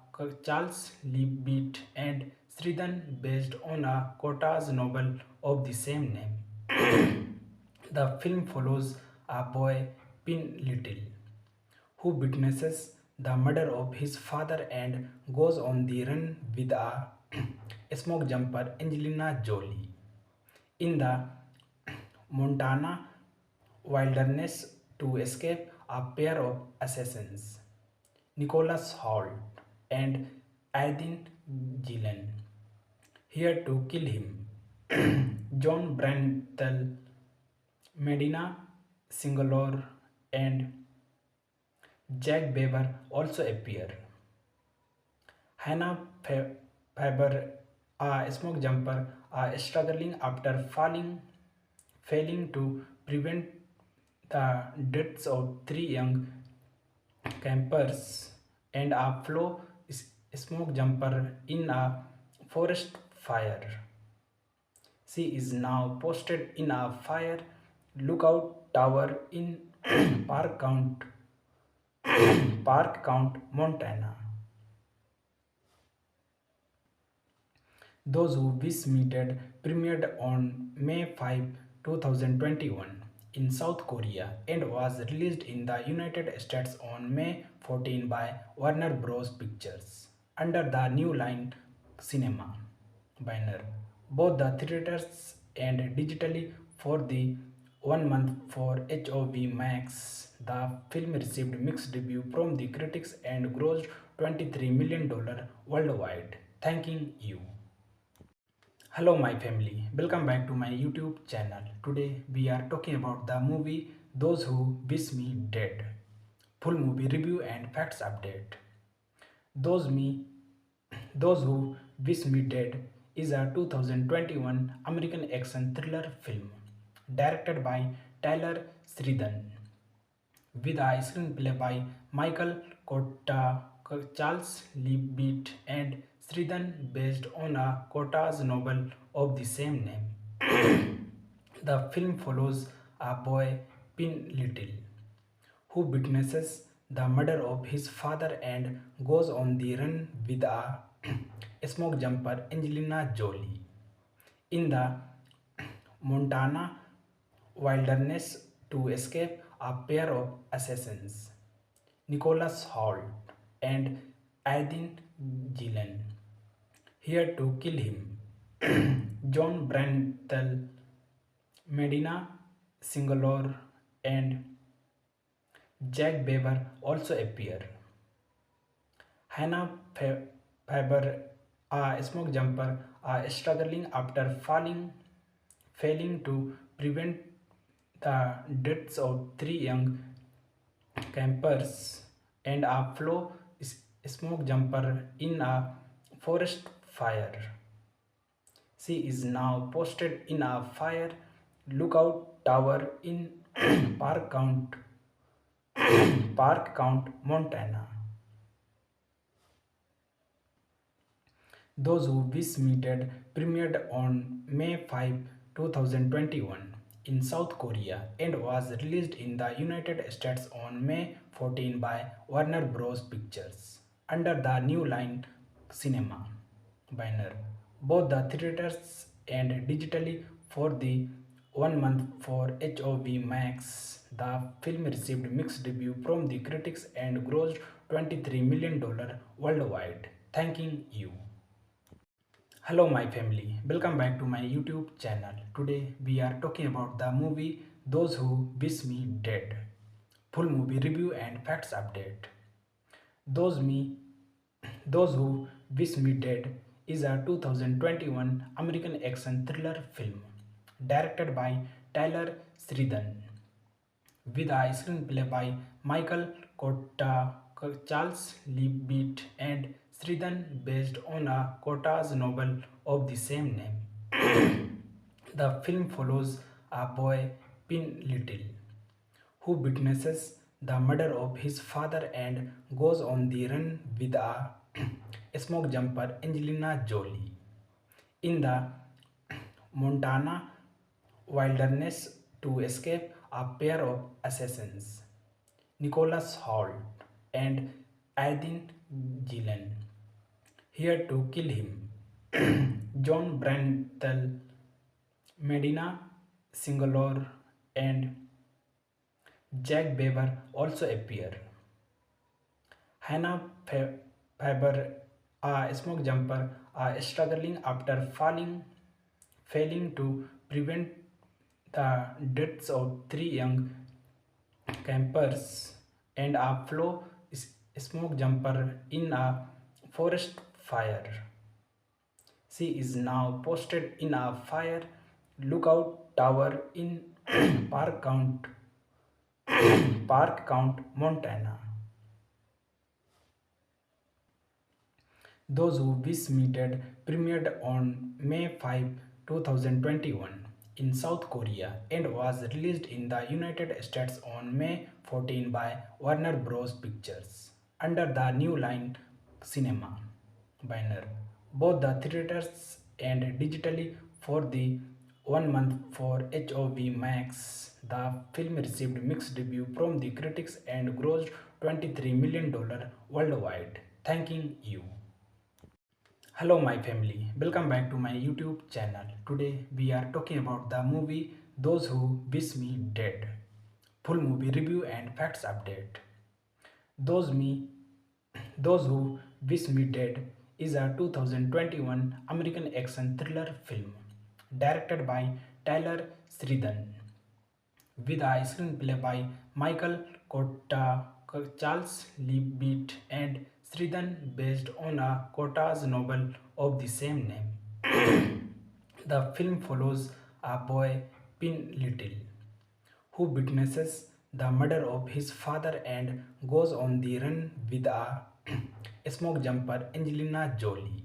[SPEAKER 1] Charles Leavitt, and Sheridan based on a Cotta's novel of the same name. The film follows a boy, Pin Little, who witnesses the murder of his father and goes on the run with a smoke jumper, Angelina Jolie. In the Montana wilderness to escape a pair of assassins, Nicholas Hoult and Aydin Gillen, here to kill him. John Brenthal, Medina Singalore, and Jack Weber also appear. Hannah Faber, a smoke jumper, struggling after failing to prevent the deaths of three young campers and a flow smoke jumper in a forest fire. She is now posted in a fire lookout tower in Park Count, Park Count, Montana. Those Who Wish Me Dead premiered on May 5, 2021 in South Korea and was released in the United States on May 14 by Warner Bros. Pictures under the New Line Cinema banner, both the theaters and digitally for the 1 month for HOV Max. The film received mixed review from the critics and grossed $23 million worldwide. Thanking you. Hello my family, welcome back to my YouTube channel. Today we are talking about the movie Those Who Wish Me Dead. Full movie review and facts update. Those Me Those Who Wish Me Dead is a 2021 American action thriller film directed by Tyler Sheridan with a screenplay by Michael Cotta, Charles Leavitt, and Sheridan based on a Cotta's novel of the same name. The film follows a boy, Pin Little, who witnesses the murder of his father and goes on the run with a smoke jumper, Angelina Jolie. In the Montana wilderness to escape a pair of assassins, Nicholas Hoult and Aiden Gillen, here to kill him. John Brantel, Medina Singalore, and Jack Beaver also appear. Hannah Faber, a smoke jumper, struggling after failing to prevent the deaths of three young campers and a flow smoke jumper in a forest fire. She is now posted in a fire lookout tower in Park Count, Park Count, Montana. Those Who Wish Me Dead premiered on May 5, 2021 in South Korea and was released in the United States on May 14 by Warner Bros. Pictures under the New Line Cinema banner, both the theaters and digitally for the 1 month for HOV Max. The film received mixed review from the critics and grossed $23 million worldwide. Thanking you. Hello my family, welcome back to my YouTube channel. Today we are talking about the movie Those Who Wish Me Dead. Full movie review and facts update. Those Me Those Who Wish Me Dead is a 2021 American action thriller film directed by Tyler Sheridan with a screenplay by Michael Cotta, Charles Leavitt, and Sheridan based on a Cotta's novel of the same name. The film follows a boy, Pin Little, who witnesses the murder of his father and goes on the run with a smoke jumper, Angelina Jolie. In the Montana wilderness to escape a pair of assassins, Nicholas Hoult and Aiden Gillen, here to kill him. John Brantel, Medina Singalore, and Jack Beaver also appear. Hannah Faber, a smoke jumper, struggling after failing to prevent the deaths of three young campers and a flow smoke jumper in a forest fire. She is now posted in a fire lookout tower in Park Count, Park Count, Montana. Those Who Wish Me Dead premiered on May 5, 2021 in South Korea and was released in the United States on May 14 by Warner Bros. Pictures under the New Line Cinema banner, both the theaters and digitally for the 1 month for HOV Max. The film received mixed review from the critics and grossed $23 million worldwide. Thanking you. Hello my family, welcome back to my YouTube channel. Today we are talking about the movie Those Who Wish Me Dead. Full movie review and facts update. Those Me Those Who Wish Me Dead is a 2021 American action thriller film directed by Tyler Sheridan with a screenplay by Michael Cotta, Charles Leavitt, and Sheridan based on a Cotta's novel of the same name. The film follows a boy, Pin Little, who witnesses the murder of his father and goes on the run with a smoke jumper, Angelina Jolie.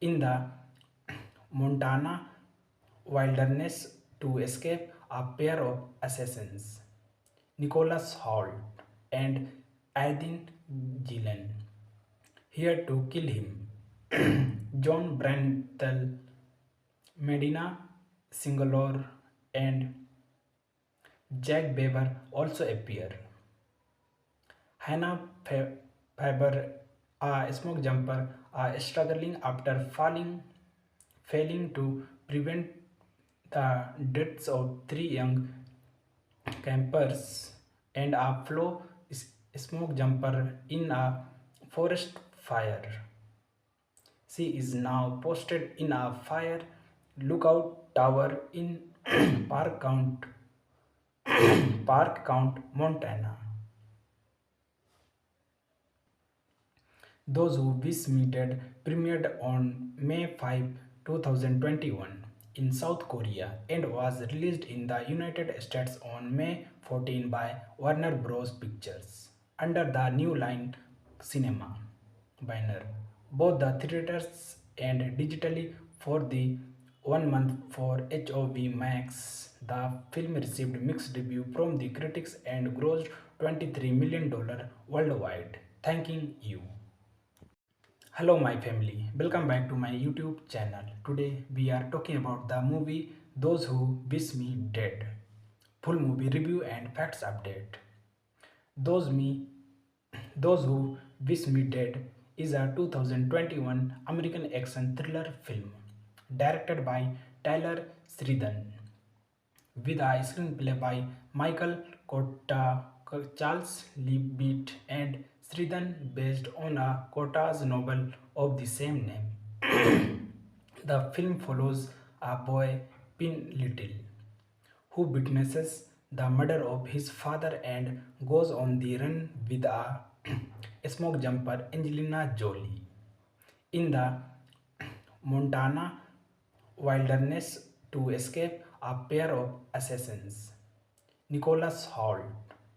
[SPEAKER 1] In the Montana wilderness to escape a pair of assassins, Nicholas Hoult and Aiden Gillen, here to kill him. John Brantel, Medina Singalore, and Jack Beber also appear. Hannah Faber, a smoke jumper, struggling after failing to prevent the deaths of three young campers, and a flow smoke jumper in a forest fire. She is now posted in a fire lookout tower in Park Count, Park Count, Montana. Those Who Wish Me Dead premiered on May 5, 2021 in South Korea and was released in the United States on May 14 by Warner Bros. Pictures under the New Line Cinema banner, both the theaters and digitally for the 1 month for HOV Max. The film received mixed review from the critics and grossed $23 million worldwide. Thanking you. Hello my family, welcome back to my YouTube channel. Today we are talking about the movie Those Who Wish Me Dead. Full movie review and facts update. Those Me Those Who Wish Me Dead is a 2021 American action thriller film directed by Tyler Sheridan with a screenplay by Michael Cotta, Charles Leavitt, and Sheridan based on a Cotta's novel of the same name. The film follows a boy, Pin Little, who witnesses the murder of his father and goes on the run with a smoke jumper, Angelina Jolie. In the Montana wilderness to escape a pair of assassins, Nicholas Hoult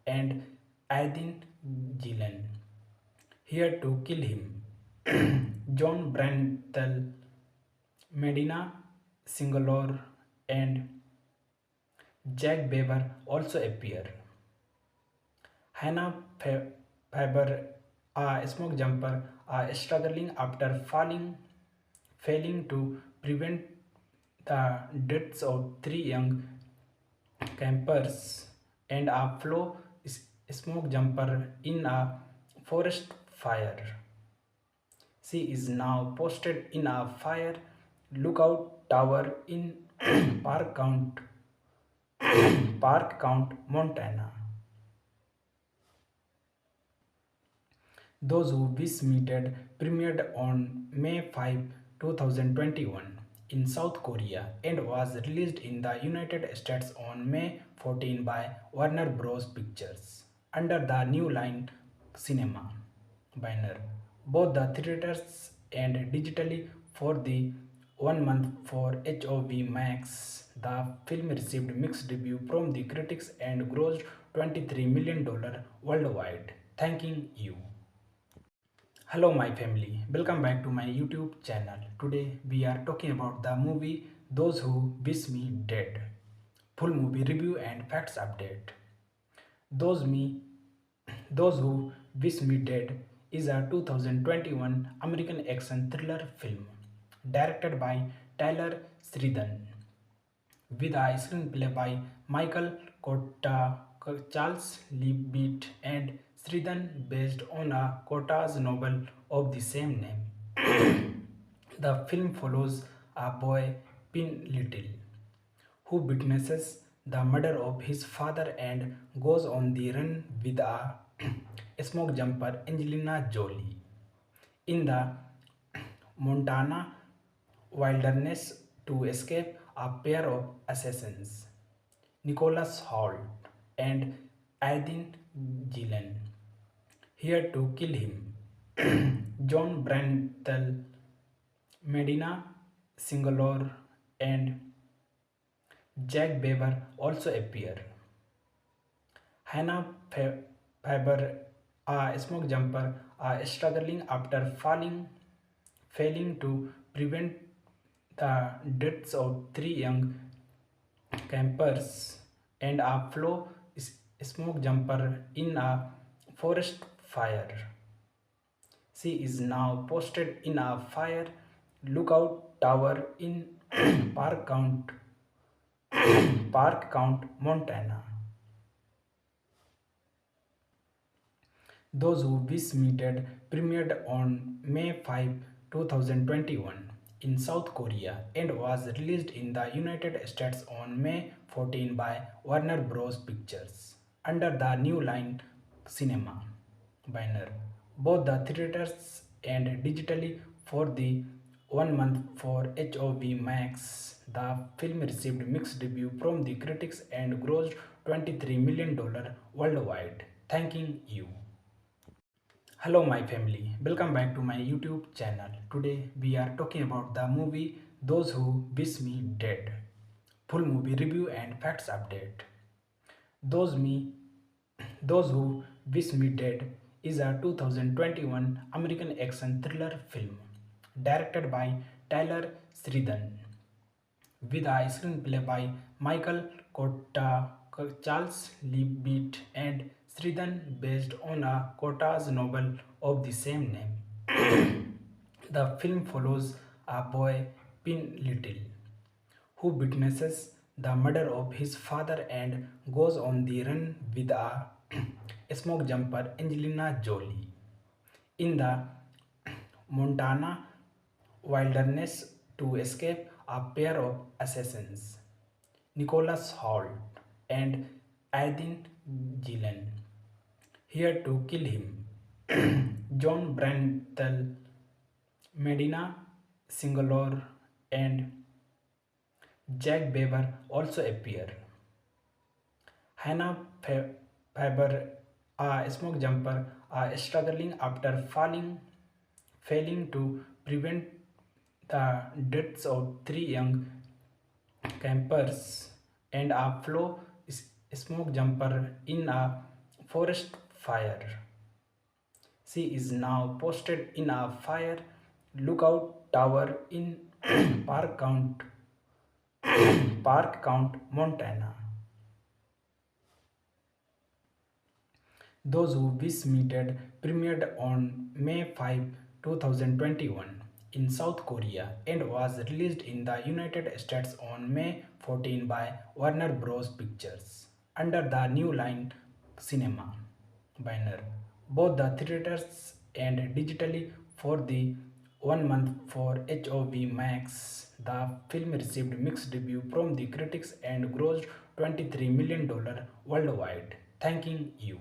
[SPEAKER 1] and Aiden Gillen, here to kill him. John Brantel, Medina Singalore, and Jack Beber also appear. Hannah Faber, a smoke jumper, struggling after failing to prevent the deaths of three young campers, and a flow smoke jumper in a forest fire. She is now posted in a fire lookout tower in Park Count, Park Count, Montana. Those Who Wish Me Dead premiered on May 5, 2021 in South Korea and was released in the United States on May 14 by Warner Bros. Pictures under the New Line Cinema banner, both the theaters and digitally for the 1 month for HOV Max. The film received mixed review from the critics and grossed $23 million worldwide. Thanking you. Hello my family, welcome back to my YouTube channel. Today we are talking about the movie Those Who Wish Me Dead. Full movie review and facts update. Those Me Those Who Wish Me Dead is a 2021 American action thriller film directed by Tyler Sheridan with a screenplay by Michael Cotta, Charles Leavitt, and Sheridan based on a Cotta's novel of the same name. The film follows a boy, Pin Little, who witnesses the murder of his father and goes on the run with a smoke jumper, Angelina Jolie. In the Montana wilderness to escape a pair of assassins, Nicholas Hoult and Aidin Gillen, here to kill him. John Brantel, Medina Singalore, and Jack Weber also appear. Hannah Faber, a smoke jumper, struggling after failing to prevent the deaths of three young campers and a flow smoke jumper in a forest fire. She is now posted in a fire lookout tower in Park Count, Montana. Those Who Wish Me Dead premiered on May 5, 2021 in South Korea and was released in the United States on May 14 by Warner Bros. Pictures under the New Line Cinema banner, both the theaters and digitally for the 1 month for HOV Max. The film received mixed review from the critics and grossed $23 million worldwide. Thanking you. Hello my family, welcome back to my YouTube channel. Today we are talking about the movie Those Who Wish Me Dead. Full movie review and facts update. Those Me Those Who Wish Me Dead is a 2021 American action thriller film directed by Tyler Sheridan with a screenplay by Michael Cotta, Charles Leavitt, and Sheridan based on a Cotta's novel of the same name. The film follows a boy, Pin Little, who witnesses the murder of his father and goes on the run with a smoke jumper, Angelina Jolie. In the Montana wilderness to escape a pair of assassins, Nicholas Hoult and Aidin Gillen, here to kill him. John Brantel, Medina Singalore, and Jack Weber also appear. Hannah Faber, a smoke jumper, struggling after failing to prevent the deaths of three young campers and a flow smoke jumper in a forest fire. She is now posted in a fire lookout tower in Park Count, Montana. Those Who Wish Me Dead premiered on May 5, 2021 in South Korea and was released in the United States on May 14 by Warner Bros. Pictures under the New Line Cinema banner, both the theaters and digitally for the 1 month for HOV Max. The film received mixed review from the critics and grossed $23 million worldwide. Thanking you.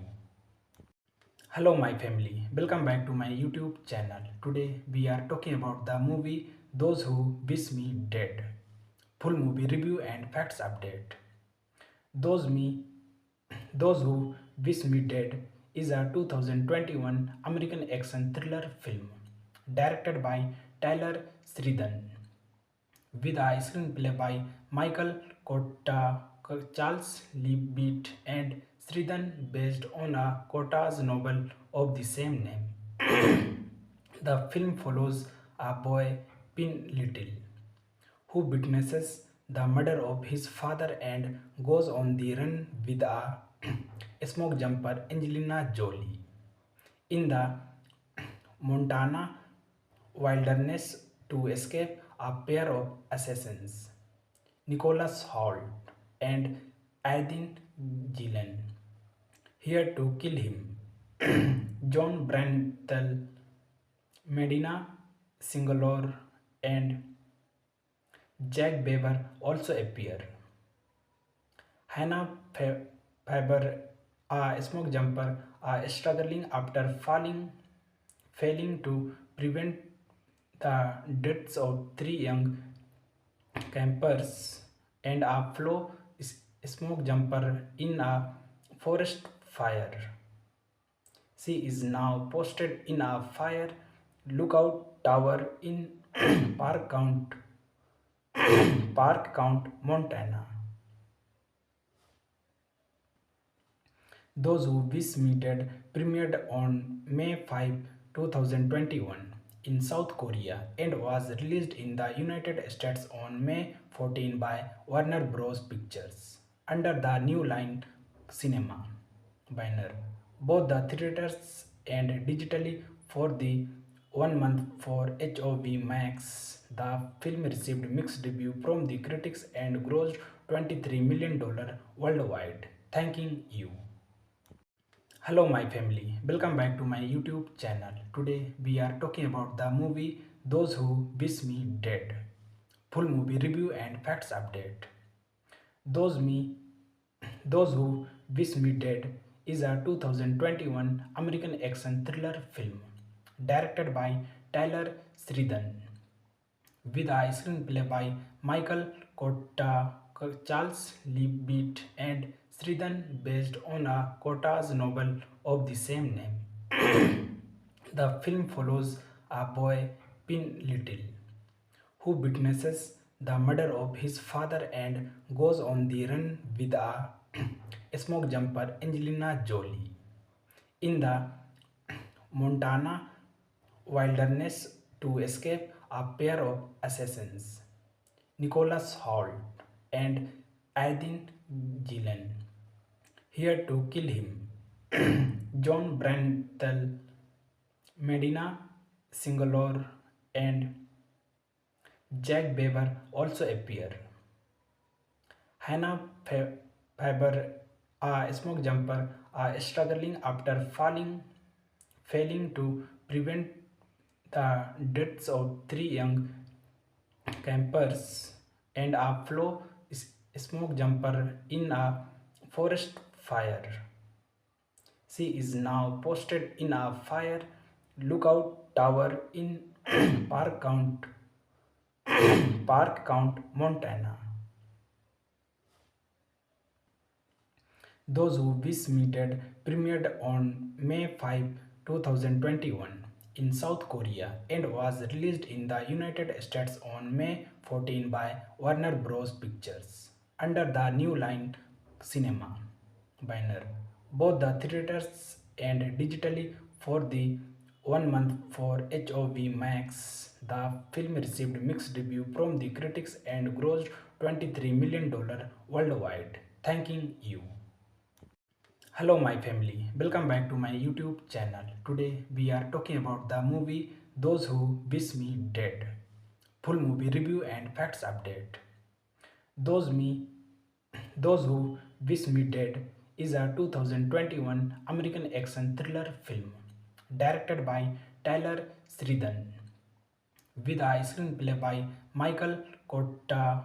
[SPEAKER 1] Hello my family, welcome back to my YouTube channel. Today we are talking about the movie Those Who Wish Me Dead. Full movie review and facts update. Those Me Those Who Wish Me Dead is a 2021 American action thriller film directed by Tyler Sheridan with a screenplay by Michael Cotta, Charles Leavitt, and Sheridan based on a Cotta's novel of the same name. The film follows a boy, Pin Little, who witnesses the murder of his father and goes on the run with a smoke jumper Angelina Jolie. In the Montana wilderness to escape a pair of assassins, Nicholas Hoult and Aydin Gillen, here to kill him. John Brantel, Medina Singalore, and Jack Weber also appear. Hannah Faber, a smoke jumper, struggling after failing to prevent the deaths of three young campers, and a flow smoke jumper in a forest fire. She is now posted in a fire lookout tower in Park Count, Montana. Those Who Wish Me Dead premiered on May 5, 2021 in South Korea and was released in the United States on May 14 by Warner Bros. Pictures under the New Line Cinema banner, both the theaters and digitally for the 1 month for HOV Max. The film received mixed review from the critics and grossed $23 million worldwide. Thanking you. Hello my family, welcome back to my YouTube channel. Today we are talking about the movie Those Who Wish Me Dead. Full movie review and facts update. Those Me Those Who Wish Me Dead is a 2021 American action thriller film directed by Tyler Sheridan with a screenplay by Michael Cotta, Charles Leavitt, and Sheridan based on a Cotta's novel of the same name. The film follows a boy, Pin Little, who witnesses the murder of his father and goes on the run with a smoke jumper Angelina Jolie. In the Montana wilderness to escape a pair of assassins, Nicholas Hoult and Aydin Gillen, here to kill him. John Brantel, Medina Singalore, and Jack Weber also appear. Hannah Faber, a smoke jumper, struggling after failing to prevent the deaths of three young campers, and a flow smoke jumper in a forest fire. She is now posted in a fire lookout tower in Park Count, Montana. Those Who Wish Me Dead premiered on May 5, 2021 in South Korea and was released in the United States on May 14 by Warner Bros. Pictures under the New Line Cinema banner, both the theaters and digitally for the 1 month for HOV Max. The film received mixed review from the critics and grossed $23 million worldwide. Thanking you. Hello my family, welcome back to my YouTube channel. Today we are talking about the movie Those Who Wish Me Dead. Full movie review and facts update. Those Me Those Who Wish Me Dead is a 2021 American action thriller film directed by Tyler Sheridan with a screenplay by Michael Cotta,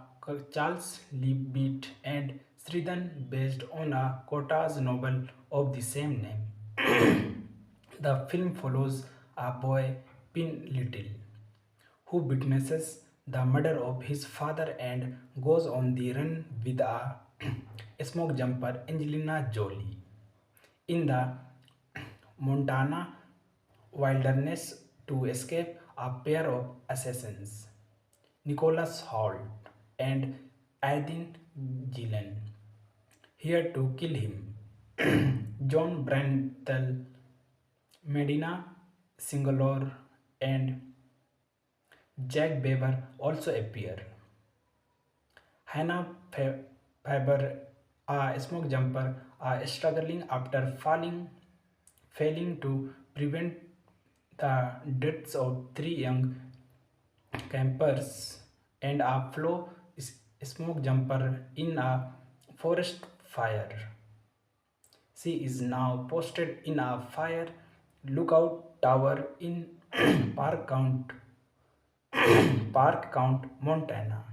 [SPEAKER 1] Charles Leavitt, and Sheridan based on a Cotta's novel of the same name. The film follows a boy, Pin Little, who witnesses the murder of his father and goes on the run with a smoke jumper Angelina Jolie. In the Montana wilderness to escape a pair of assassins, Nicholas Hoult and Aydin Gillen, here to kill him. John Brantel, Medina Singalore, and Jack Weber also appear. Hannah Faber, a smoke jumper, struggling after failing to prevent the deaths of three young campers and a smoke jumper in a forest fire. She is now posted in a fire lookout tower in Park Count, Montana.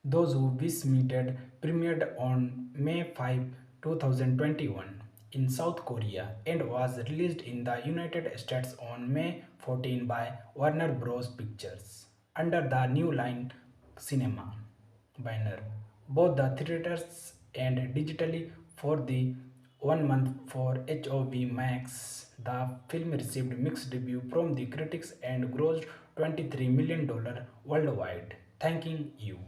[SPEAKER 1] Those Who Wish Me Dead premiered on May 5, 2021 in South Korea and was released in the United States on May 14 by Warner Bros. Pictures under the New Line Cinema banner. Both the theaters and digitally for the 1 month for HOV Max. The film received mixed review from the critics and grossed $23 million worldwide. Thanking you.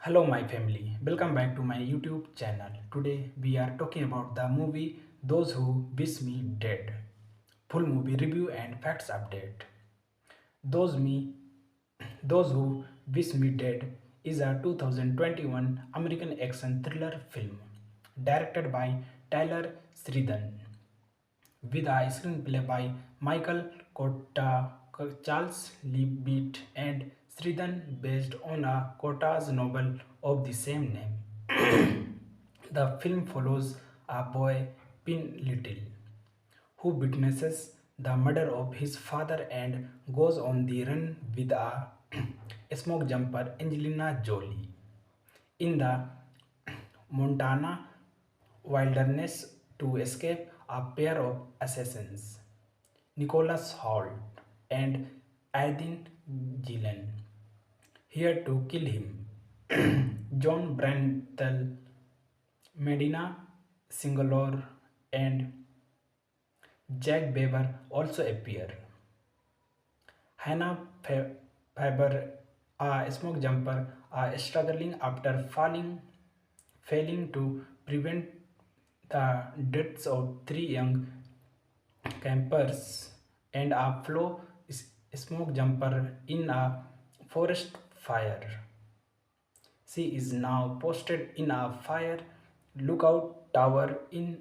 [SPEAKER 1] Hello my family, welcome back to my YouTube channel. Today we are talking about the movie Those Who Wish Me Dead. Full movie review and facts update. Those Me Those Who Wish Me Dead is a 2021 American action thriller film directed by Tyler Sheridan with a screenplay by Michael Cotta, Charles Leavitt, and Sheridan based on a Cotta's novel of the same name. The film follows a boy, Pin Little, who witnesses the murder of his father and goes on the run with a smoke jumper, Angelina Jolie. In the Montana wilderness to escape a pair of assassins, Nicholas Hoult and Aidin Gillen, here to kill him. John Brantel, Medina Singalore, and Jack Weber also appear. Hannah Faber, a smoke jumper, struggling after failing to prevent the deaths of three young campers and a smoke jumper in a forest fire. She is now posted in a fire lookout tower in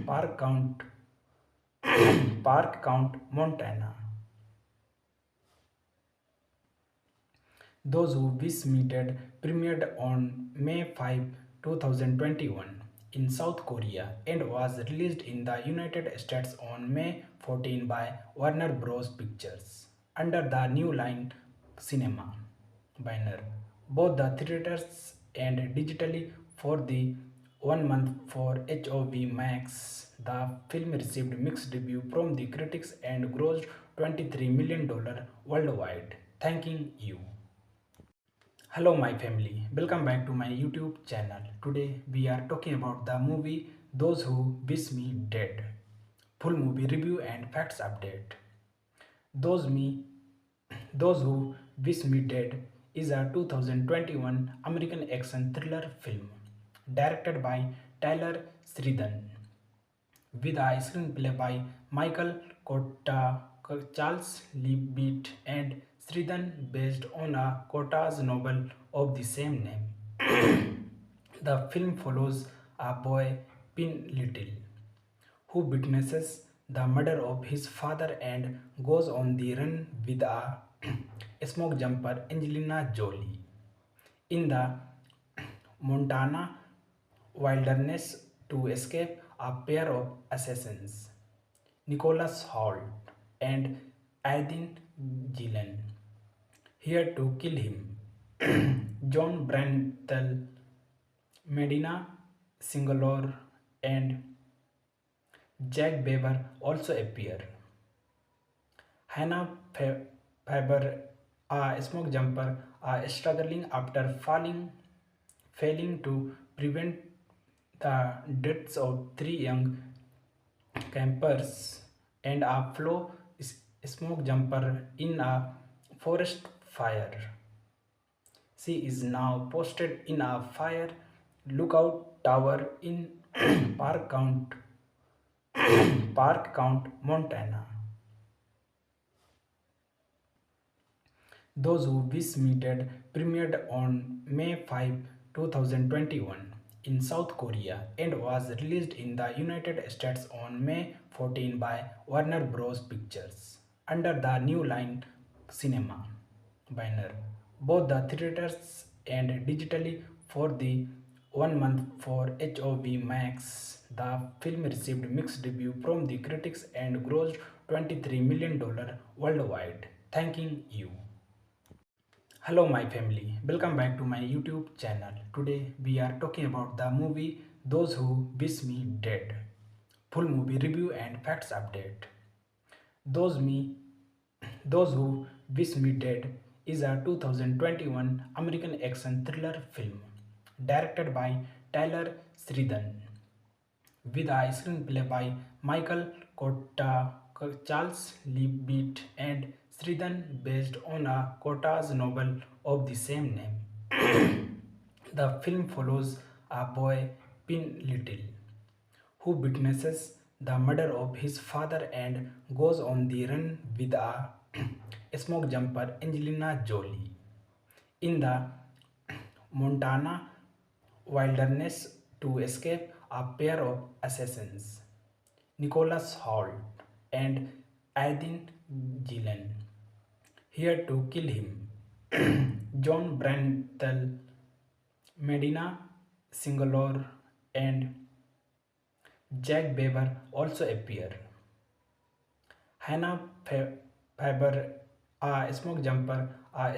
[SPEAKER 1] Park Count, Montana. Those Who Wish Me Dead premiered on May 5, 2021 in South Korea and was released in the United States on May 14 by Warner Bros. Pictures under the New Line Cinema banner. Both the theaters and digitally for the 1 month for HOV Max. The film received mixed review from the critics and grossed $23 million worldwide. Thanking you. Hello my family, welcome back to my YouTube channel. Today we are talking about the movie Those Who Wish Me Dead. Full movie review and facts update. Those Me Those Who Wish Me Dead is a 2021 American action thriller film directed by Tyler Sheridan with a screenplay by Michael Cotta, Charles Leavitt, and Sheridan based on a Cotta's novel of the same name. The film follows a boy, Pin Little, who witnesses the murder of his father and goes on the run with a smoke jumper, Angelina Jolie. In the Montana wilderness to escape a pair of assassins, Nicholas Hoult and Aidin Gillen, here to kill him. John Brantel, Medina Singalore, and Jack Weber also appear. Hannah Faber, a smoke jumper, struggling after failing to prevent the deaths of three young campers and a smoke jumper in a forest fire. She is now posted in a fire lookout tower in Park Count, Montana. Those Who Wish Me Dead premiered on May 5, 2021 in South Korea and was released in the United States on May 14 by Warner Bros. Pictures under the New Line Cinema banner, both the theaters and digitally for the 1 month for HOV Max. The film received mixed review from the critics and grossed $23 million worldwide. Thanking you. Hello my family, welcome back to my YouTube channel. Today we are talking about the movie Those Who Wish Me Dead. Full movie review and facts update. Those Me Those Who Wish Me Dead is a 2021 American action thriller film directed by Tyler Sheridan with a screenplay by Michael Cotta, Charles Leavitt, and Sheridan based on a Cotta's novel of the same name. The film follows a boy, Pin Little, who witnesses the murder of his father and goes on the run with a smoke jumper, Angelina Jolie. In the Montana wilderness to escape a pair of assassins, Nicholas Hoult and Aydin Gillen, here to kill him. John Brantel, Medina Singalore, and Jack Weber also appear. Hannah Faber, a smoke jumper,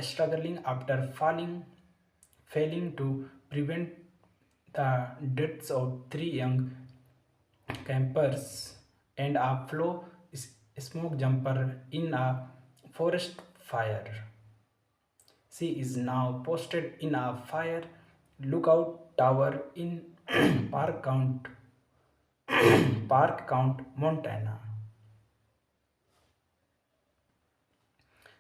[SPEAKER 1] struggling after failing to prevent the deaths of three young campers and a flow smoke jumper in a forest fire. She is now posted in a fire lookout tower in Park Count, Montana.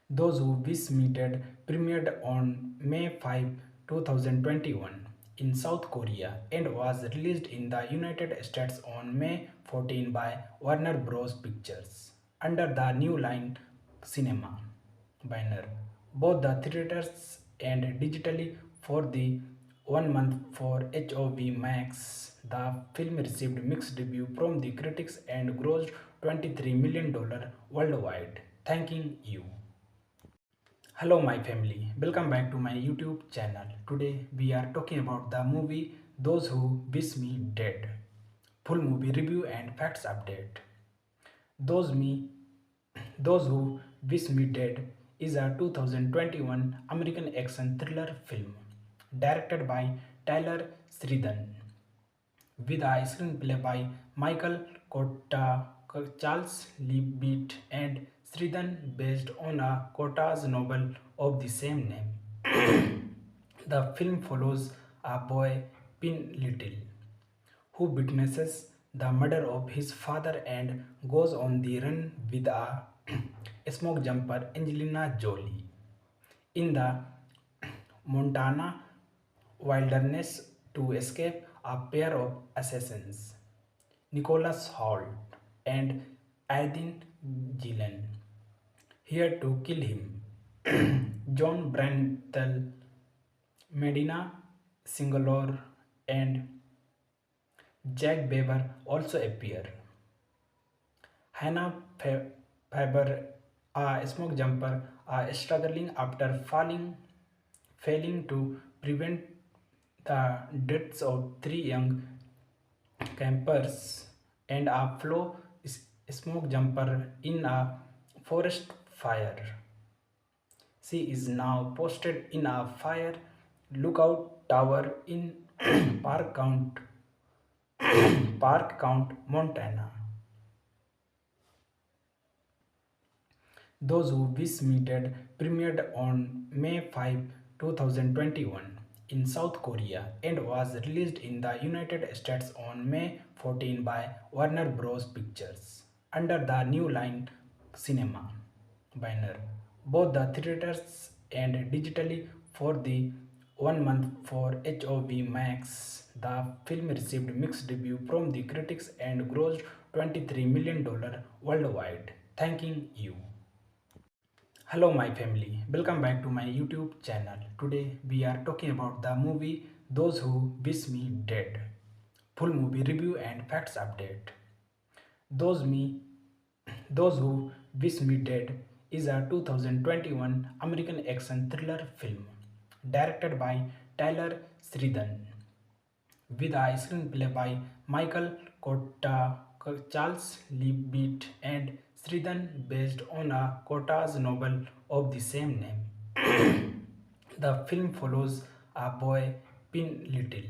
[SPEAKER 1] Those Who Wish Me Dead premiered on May 5, 2021 in South Korea and was released in the United States on May 14 by Warner Bros. Pictures under the New Line Cinema banner, both the theaters and digitally for the 1 month for HOV Max. The film received mixed review from the critics and grossed $23 million worldwide. Thanking you. Hello my family, welcome back to my YouTube channel. Today we are talking about the movie Those Who Wish Me Dead. Full movie review and facts update. Those Me Those Who Wish Me Dead is a 2021 American action thriller film directed by Tyler Sheridan with a screenplay by Michael Cotta, Charles Leavitt, and Sheridan based on a Cotta's novel of the same name. The film follows a boy, Pin Little, who witnesses the murder of his father and goes on the run with a smoke jumper, Angelina Jolie. In the Montana wilderness to escape a pair of assassins, Nicholas Hoult and Aydin Gillen, here to kill him. John Brantel, Medina Singalore, and Jack Weber also appear. Hannah Faber, a smoke jumper, struggling after failing to prevent the deaths of three young campers and a flow smoke jumper in a forest fire. She is now posted in a fire lookout tower in Park Count, Montana. Those Who Wish Me Dead premiered on May 5, 2021 in South Korea and was released in the United States on May 14 by Warner Bros. Pictures under the New Line Cinema banner, both the theaters and digitally for the 1 month for HOV Max. The film received mixed review from the critics and grossed $23 million worldwide. Thanking you. Hello, my family. Welcome back to my YouTube channel. Today we are talking about the movie Those Who Wish Me Dead. Full movie review and facts update. Those Me, Those Who Wish Me Dead is a 2021 American action thriller film directed by Tyler Sheridan with a screenplay by Michael Cotta, Charles Leavitt, and Sheridan based on a Cotta's novel of the same name. The film follows a boy, Pin Little,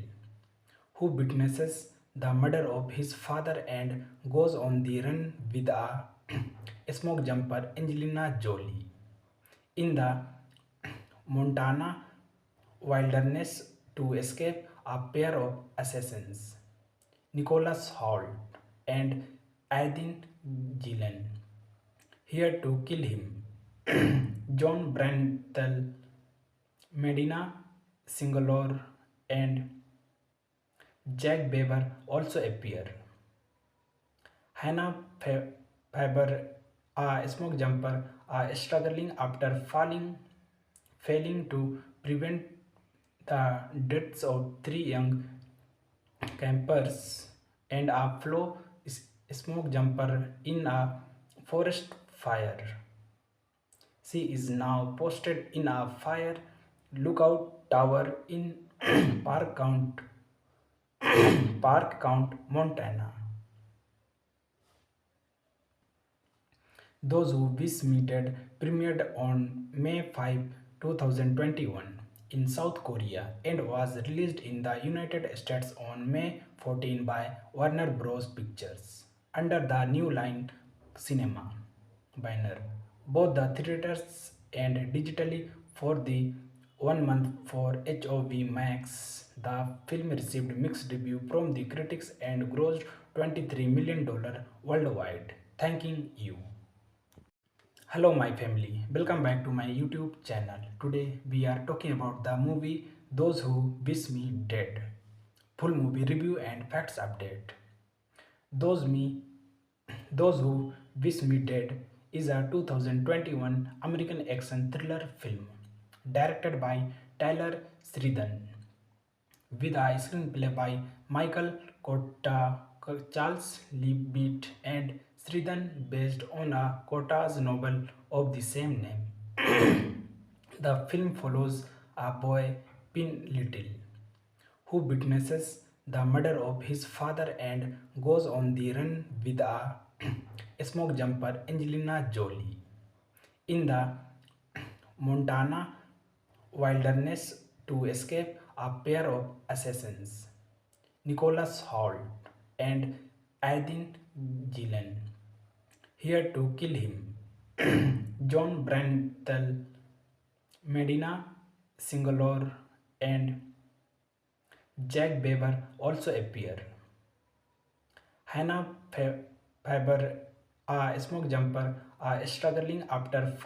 [SPEAKER 1] who witnesses the murder of his father and goes on the run with a smoke jumper, Angelina Jolie. In the Montana wilderness to escape a pair of assassins, Nicholas Hoult and Aydin Gillen, here to kill him. John Brantel, Medina Singalore, and Jack Weber also appear. Hannah Faber, a smoke jumper, struggling after failing to prevent the deaths of three young campers and a flow smoke jumper in a forest fire. She is now posted in a fire lookout tower in Park Count, Montana. Those Who Wish Me Dead premiered on May 5, 2021 in South Korea and was released in the United States on May 14 by Warner Bros. Pictures under the New Line Cinema banner, both the theaters and digitally for the 1 month for HOV Max. The film received mixed review from the critics and grossed $23 million worldwide. Thanking you. Hello, my family. Welcome back to my YouTube channel. Today we are talking about the movie Those Who Wish Me Dead. Full movie review and facts update. Those Me, Those Who Wish Me Dead is a 2021 American action thriller film directed by Tyler Sheridan with a screenplay by Michael Cotta, Charles Leavitt, and Sheridan based on a Cotta's novel of the same name. The film follows a boy, Pin Little, who witnesses the murder of his father and goes on the run with a smoke jumper, Angelina Jolie. In the Montana wilderness to escape a pair of assassins, Nicholas Hoult and Aydin Gillen, here to kill him. John Brantel, Medina Singalore, and Jack Weber also appear. Hannah Faber, a smoke jumper, struggling after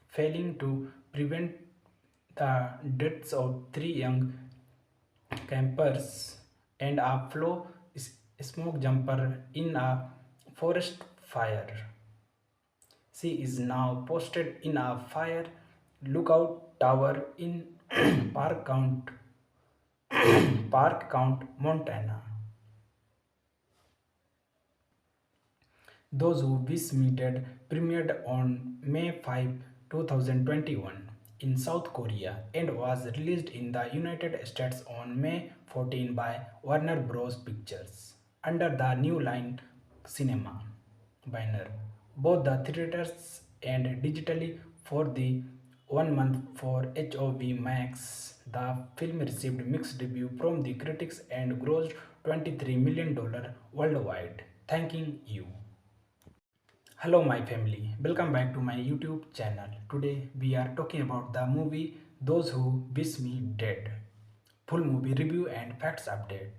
[SPEAKER 1] failing to prevent the deaths of three young campers and a flow smoke jumper in a forest fire. She is now posted in a fire lookout tower in Park Count, Montana. Those Who Wish Me Dead premiered on May 5, 2021 in South Korea and was released in the United States on May 14 by Warner Bros. Pictures under the New Line Cinema banner, both the theaters and digitally for the 1 month for HOV Max. The film received mixed review from the critics and grossed $23 million worldwide. Thanking you. Hello, my family. Welcome back to my YouTube channel. Today we are talking about the movie Those Who Wish Me Dead. Full movie review and facts update.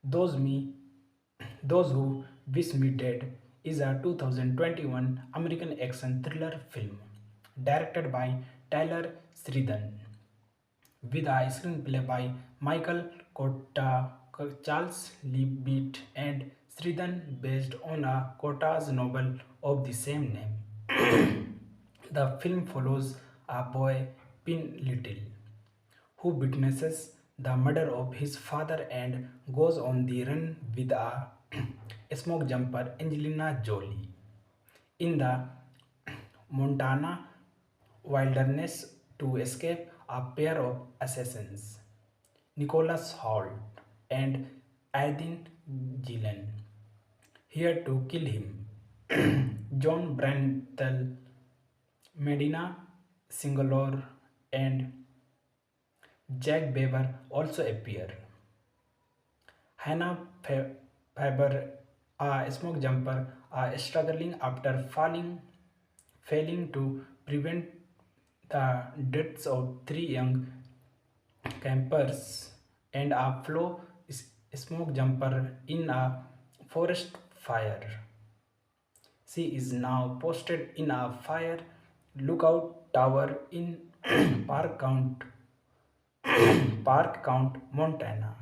[SPEAKER 1] Those Me, Those Who Wish Me Dead is a 2021 American action thriller film directed by Tyler Sheridan with a screenplay by Michael Cotta, Charles Leavitt, and Sheridan based on a Cotta's novel of the same name. The film follows a boy, Pin Little, who witnesses the murder of his father and goes on the run with a smoke jumper, Angelina Jolie. In the Montana wilderness to escape a pair of assassins, Nicholas Hoult and Aidin Gillen, here to kill him. John Brantel, Medina Singalore, and Jack Beber also appear. Hannah Faber, a smoke jumper, struggling after failing to prevent the deaths of three young campers, and a smoke jumper in a forest fire. She is now posted in a fire lookout tower in Park Count, Montana.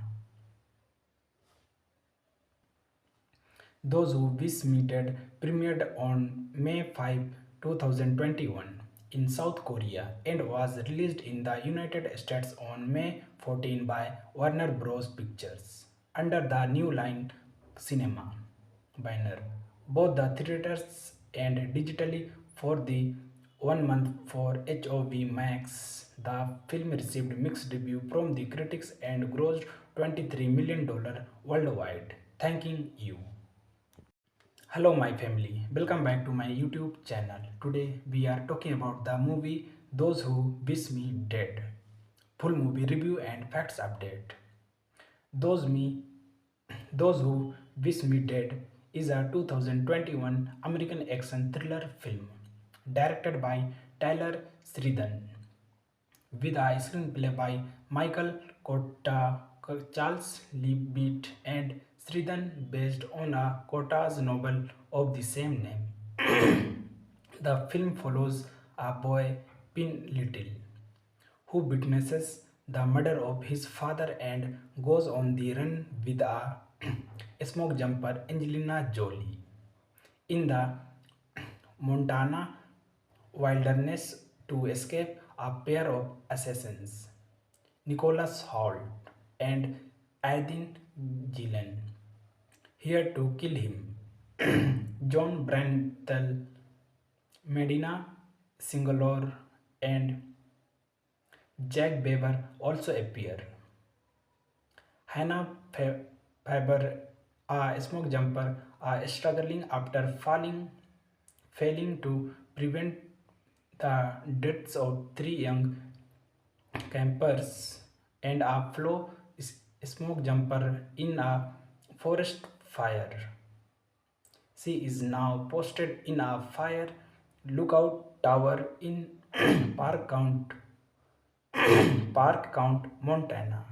[SPEAKER 1] Those Who Wish Me Dead premiered on May 5, 2021 in South Korea and was released in the United States on May 14 by Warner Bros. Pictures under the New Line Cinema banner, both the theaters and digitally for the 1 month for HOV Max. The film received mixed review from the critics and grossed $23 million worldwide. Thanking you. Hello my family, welcome back to my YouTube channel. Today we are talking about the movie Those Who Wish Me Dead. Full movie review and facts update. Those Me Those Who Wish Me Dead is a 2021 American action thriller film directed by Tyler Sheridan with a screenplay by Michael Cotta, Charles Leavitt, and Sheridan based on a Cotta's novel of the same name. The film follows a boy, Pin Little, who witnesses the murder of his father and goes on the run with a smoke jumper, Angelina Jolie. In the Montana wilderness to escape a pair of assassins, Nicholas Hoult and Aidin Gillen, here to kill him. John Brantel, Medina Singalore, and Jack Beber also appear. Hannah Faber, a smoke jumper, struggling after failing to prevent the deaths of three young campers, and a smoke jumper in a forest fire. She is now posted in a fire lookout tower in Park Count, Montana.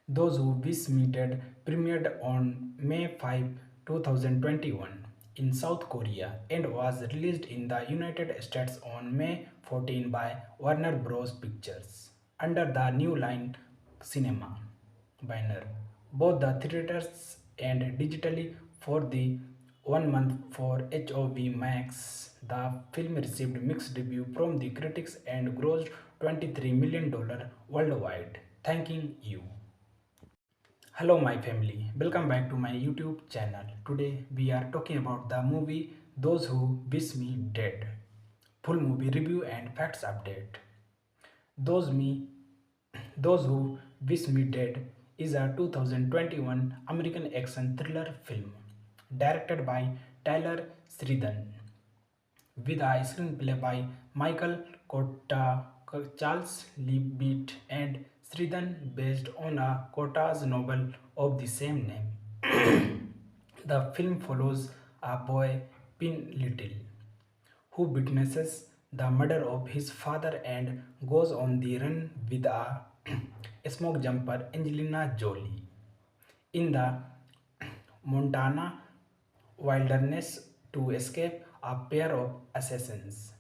[SPEAKER 1] Those Who Wish Me Dead premiered on May 5, 2021 in South Korea and was released in the United States on May 14 by Warner Bros. Pictures under the New Line Cinema banner, both the theaters and digitally for the 1 month for HOV Max. The film received mixed review from the critics and grossed $23 million worldwide. Thanking you. Hello my family, welcome back to my YouTube channel. Today we are talking about the movie Those Who Wish Me Dead. Full movie review and facts update. Those Me Those Who Wish Me Dead is a 2021 American action thriller film directed by Tyler Sheridan with a screenplay by Michael Cotta, Charles Leavitt, and Sheridan based on a Cotta's novel of the same name. The film follows a boy, Pin Little, who witnesses the murder of his father and goes on the run with a smoke jumper, Angelina Jolie. In the Montana wilderness to escape a pair of assassins,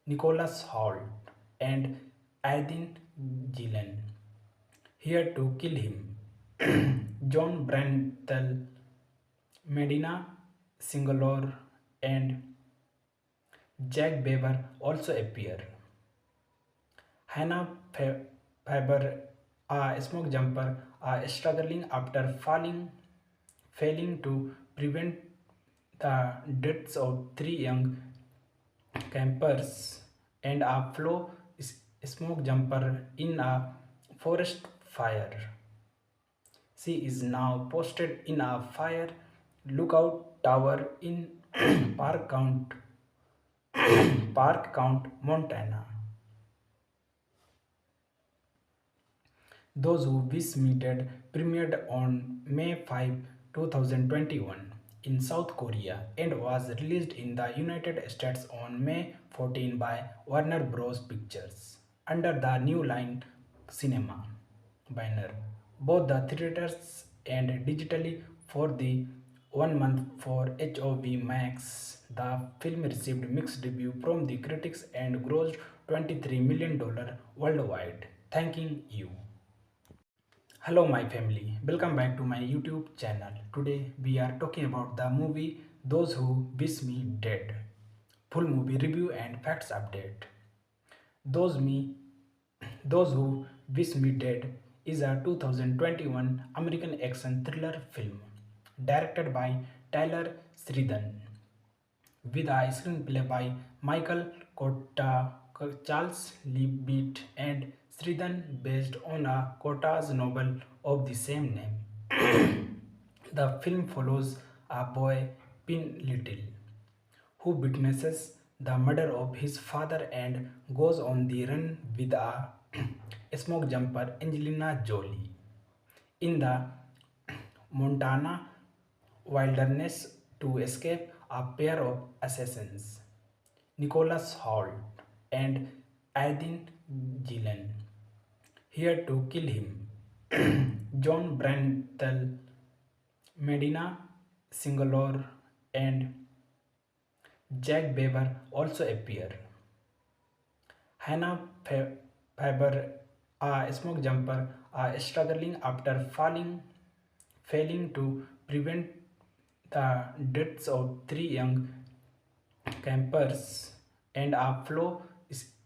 [SPEAKER 1] Nicholas Hoult and Aidin Gillen, here to kill him. John Brantel, Medina Singalore, and Jack Beaver also appear. Hannah Faber, a smoke jumper, struggling after failing to prevent the deaths of three young campers and a smoke jumper in a forest fire. She is now posted in a fire lookout tower in Park Count, Montana. Those Who Wish Me Dead premiered on May 5, 2021 in South Korea and was released in the United States on May 14 by Warner Bros. Pictures under the New Line Cinema banner, both the theaters and digitally for the 1 month for HOV Max. The film received mixed review from the critics and grossed $23 million worldwide. Thanking you. Hello my family, welcome back to my YouTube channel. Today we are talking about the movie Those Who Wish Me Dead. Full movie review and facts update. Those Me Those Who Wish Me Dead is a 2021 American action thriller film directed by Tyler Sheridan with a screenplay by Michael Cotta, Charles Leavitt, and Sheridan based on a Cotta's novel of the same name. The film follows a boy, Pin Little, who witnesses the murder of his father and goes on the run with a smoke jumper, Angelina Jolie. In the Montana wilderness to escape a pair of assassins, Nicholas Hoult and Aidin Gillen, here to kill him. John Brantel, Medina Singalore, and Jack Beaver also appear. Hannah Faber, a smoke jumper, struggling after failing to prevent the deaths of three young campers and a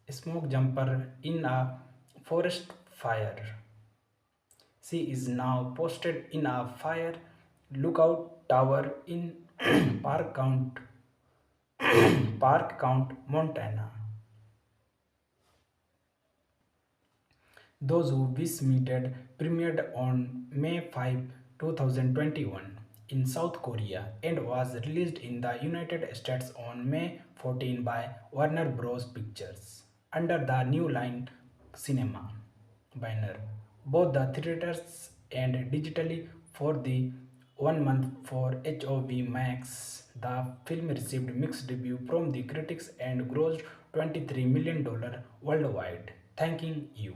[SPEAKER 1] smoke jumper in a forest fire. She is now posted in a fire lookout tower in Park Count, Montana. Those Who Wish Me Dead premiered on May 5, 2021 in South Korea and was released in the United States on May 14 by Warner Bros. Pictures under the New Line Cinema banner, both the theaters and digitally for the 1 month for HOV Max. The film received mixed review from the critics and grossed $23 million worldwide. Thanking you.